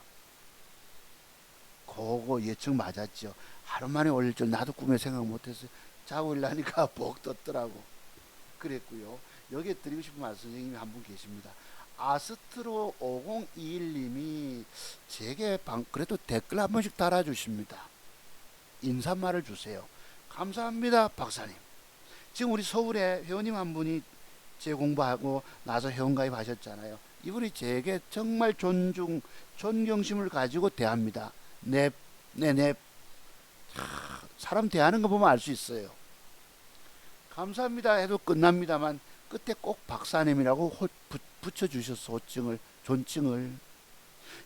그거 예측 맞았죠. 하루 만에 올릴 줄 나도 꿈에 생각 못했어요. 자고 일하니까 복 떴더라고. 그랬고요. 여기에 드리고 싶은 말씀 선생님이 한 분 계십니다. 아스트로 5021님이 제게 그래도 댓글 한 번씩 달아주십니다. 인사말을 주세요. 감사합니다, 박사님. 지금 우리 서울에 회원님 한 분이 제 공부하고 나서 회원가입 하셨잖아요. 이분이 제게 정말 존경심을 가지고 대합니다. 넵. 사람 대하는 거 보면 알 수 있어요. 감사합니다 해도 끝납니다만 끝에 꼭 박사님이라고 붙여주셨어. 호칭을, 존칭을.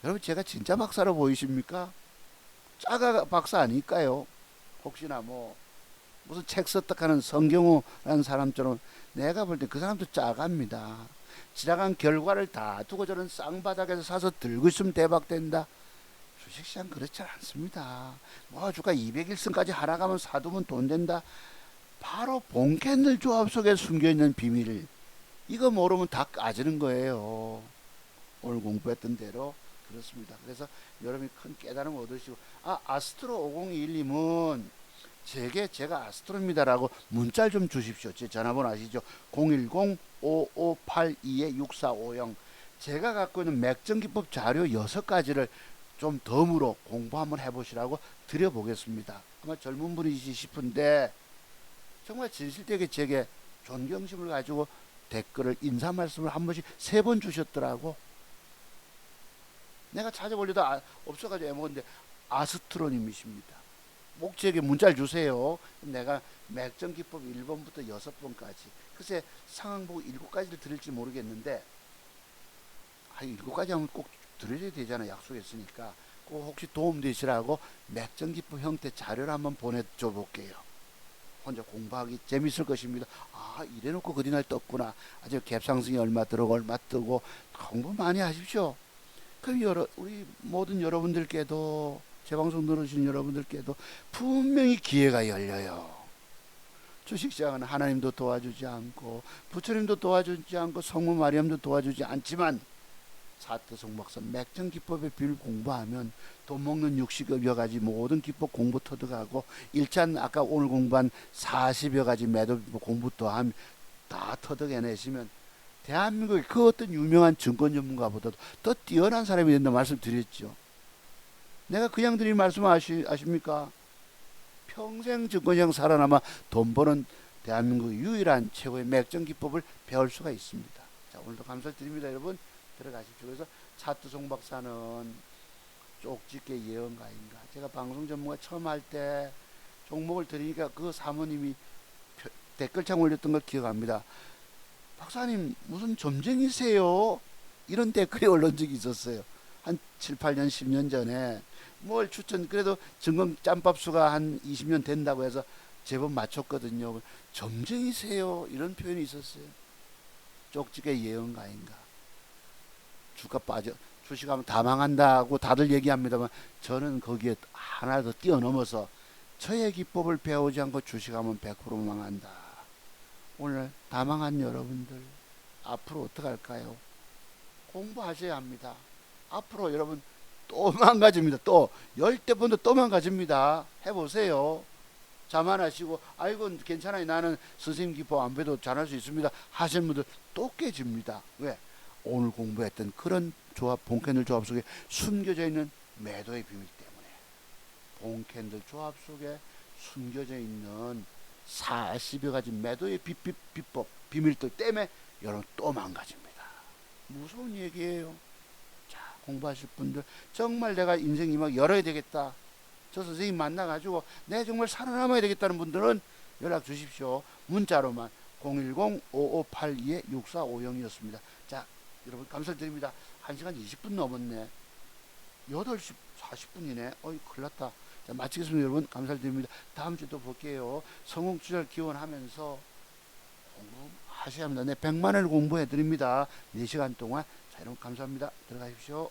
여러분 제가 진짜 박사로 보이십니까? 짜가 박사 아닐까요? 혹시나 뭐 무슨 책 썼다 하는 성경호라는 사람처럼 내가 볼 때 그 사람도 짜갑니다. 지나간 결과를 다 두고 저런 쌍바닥에서 사서 들고 있으면 대박된다. 주식시장 그렇지 않습니다. 뭐 주가 200일선까지 하나 가면 사두면 돈 된다. 바로 본캔들 조합 속에 숨겨있는 비밀. 이거 모르면 다 까지는 거예요. 오늘 공부했던 대로 그렇습니다. 그래서 여러분이 큰 깨달음 얻으시고 아스트로 5021님은 제가 아스트로입니다라고 문자 좀 주십시오. 제 전화번호 아시죠? 010-5582-6450. 제가 갖고 있는 맥정기법 자료 6가지를 좀 덤으로 공부 한번 해보시라고 드려보겠습니다. 아마 젊은 분이시 싶은데 정말 진실되게 제게 존경심을 가지고 댓글을 인사 말씀을 한 번씩 3번 주셨더라고. 내가 찾아보려다 없어가지고 애먹었는데 아스트로님이십니다. 목적에 문자를 주세요. 내가 맥정기법 1번부터 6번까지 글쎄 상황 보고 7가지를 드릴지 모르겠는데 7가지 하면 꼭 드려야 되잖아. 약속했으니까. 꼭 혹시 도움되시라고 맥정기법 형태 자료를 한번 보내줘 볼게요. 혼자 공부하기 재밌을 것입니다. 이래놓고 그리날 떴구나. 아주 갭상승이 얼마 들어오고 얼마 뜨고 공부 많이 하십시오. 그럼 우리 모든 여러분들께도 제 방송 들으시는 여러분들께도 분명히 기회가 열려요. 주식시장은 하나님도 도와주지 않고 부처님도 도와주지 않고 성모 마리암도 도와주지 않지만 사트송 박사 맥정기법의 비율 공부하면 돈 먹는 60여 가지 모든 기법 공부 터득하고 1찬 아까 오늘 공부한 40여 가지 매도 공부 또한 다 터득해내시면 대한민국의 그 어떤 유명한 증권 전문가보다도 더 뛰어난 사람이 된다 말씀드렸죠. 내가 그냥 드린 말씀 아십니까? 평생 증권시장 살아남아 돈 버는 대한민국의 유일한 최고의 맥정기법을 배울 수가 있습니다. 자, 오늘도 감사드립니다. 여러분 들어가십시오. 그래서 차트송 박사는 쪽집게 예언가인가. 제가 방송 전문가 처음 할 때 종목을 드리니까 그 사모님이 댓글창 올렸던 걸 기억합니다. 박사님 무슨 점쟁이세요? 이런 댓글이 올라온 적이 있었어요. 한 7, 8년, 10년 전에 뭘 추천, 그래도 전공 짬밥수가 한 20년 된다고 해서 제법 맞췄거든요. 점쟁이세요. 이런 표현이 있었어요. 쪽집게 예언가인가. 주가 빠져, 주식하면 다 망한다고 다들 얘기합니다만 저는 거기에 하나 더 뛰어넘어서 저의 기법을 배우지 않고 주식하면 100% 망한다. 오늘 다 망한 여러분들 앞으로 어떻게 할까요? 공부하셔야 합니다. 앞으로 여러분 또 망가집니다. 또 열대 번도 또 망가집니다. 해보세요. 자만하시고 아이고 괜찮아요. 나는 선생님 기법 안 배도 잘할 수 있습니다. 하시는 분들 또 깨집니다. 왜? 오늘 공부했던 그런 조합, 본캔들 조합 속에 숨겨져 있는 매도의 비밀 때문에 본캔들 조합 속에 숨겨져 있는 40여 가지 매도의 비법, 비밀들 때문에 여러분 또 망가집니다. 무서운 얘기예요. 자, 공부하실 분들 정말 내가 인생이 막 열어야 되겠다. 저 선생님 만나가지고 내가 정말 살아남아야 되겠다는 분들은 연락 주십시오. 문자로만 010-5582-6450이었습니다. 자, 여러분 감사드립니다. 1시간 20분 넘었네. 8시 40분이네. 어이 큰일 났다. 자, 마치겠습니다. 여러분 감사드립니다. 다음 주에 또 볼게요. 성공투자를 기원하면서 공부하셔야 합니다. 네, 100만 원을 공부해 드립니다. 4시간 동안. 자, 여러분 감사합니다. 들어가십시오.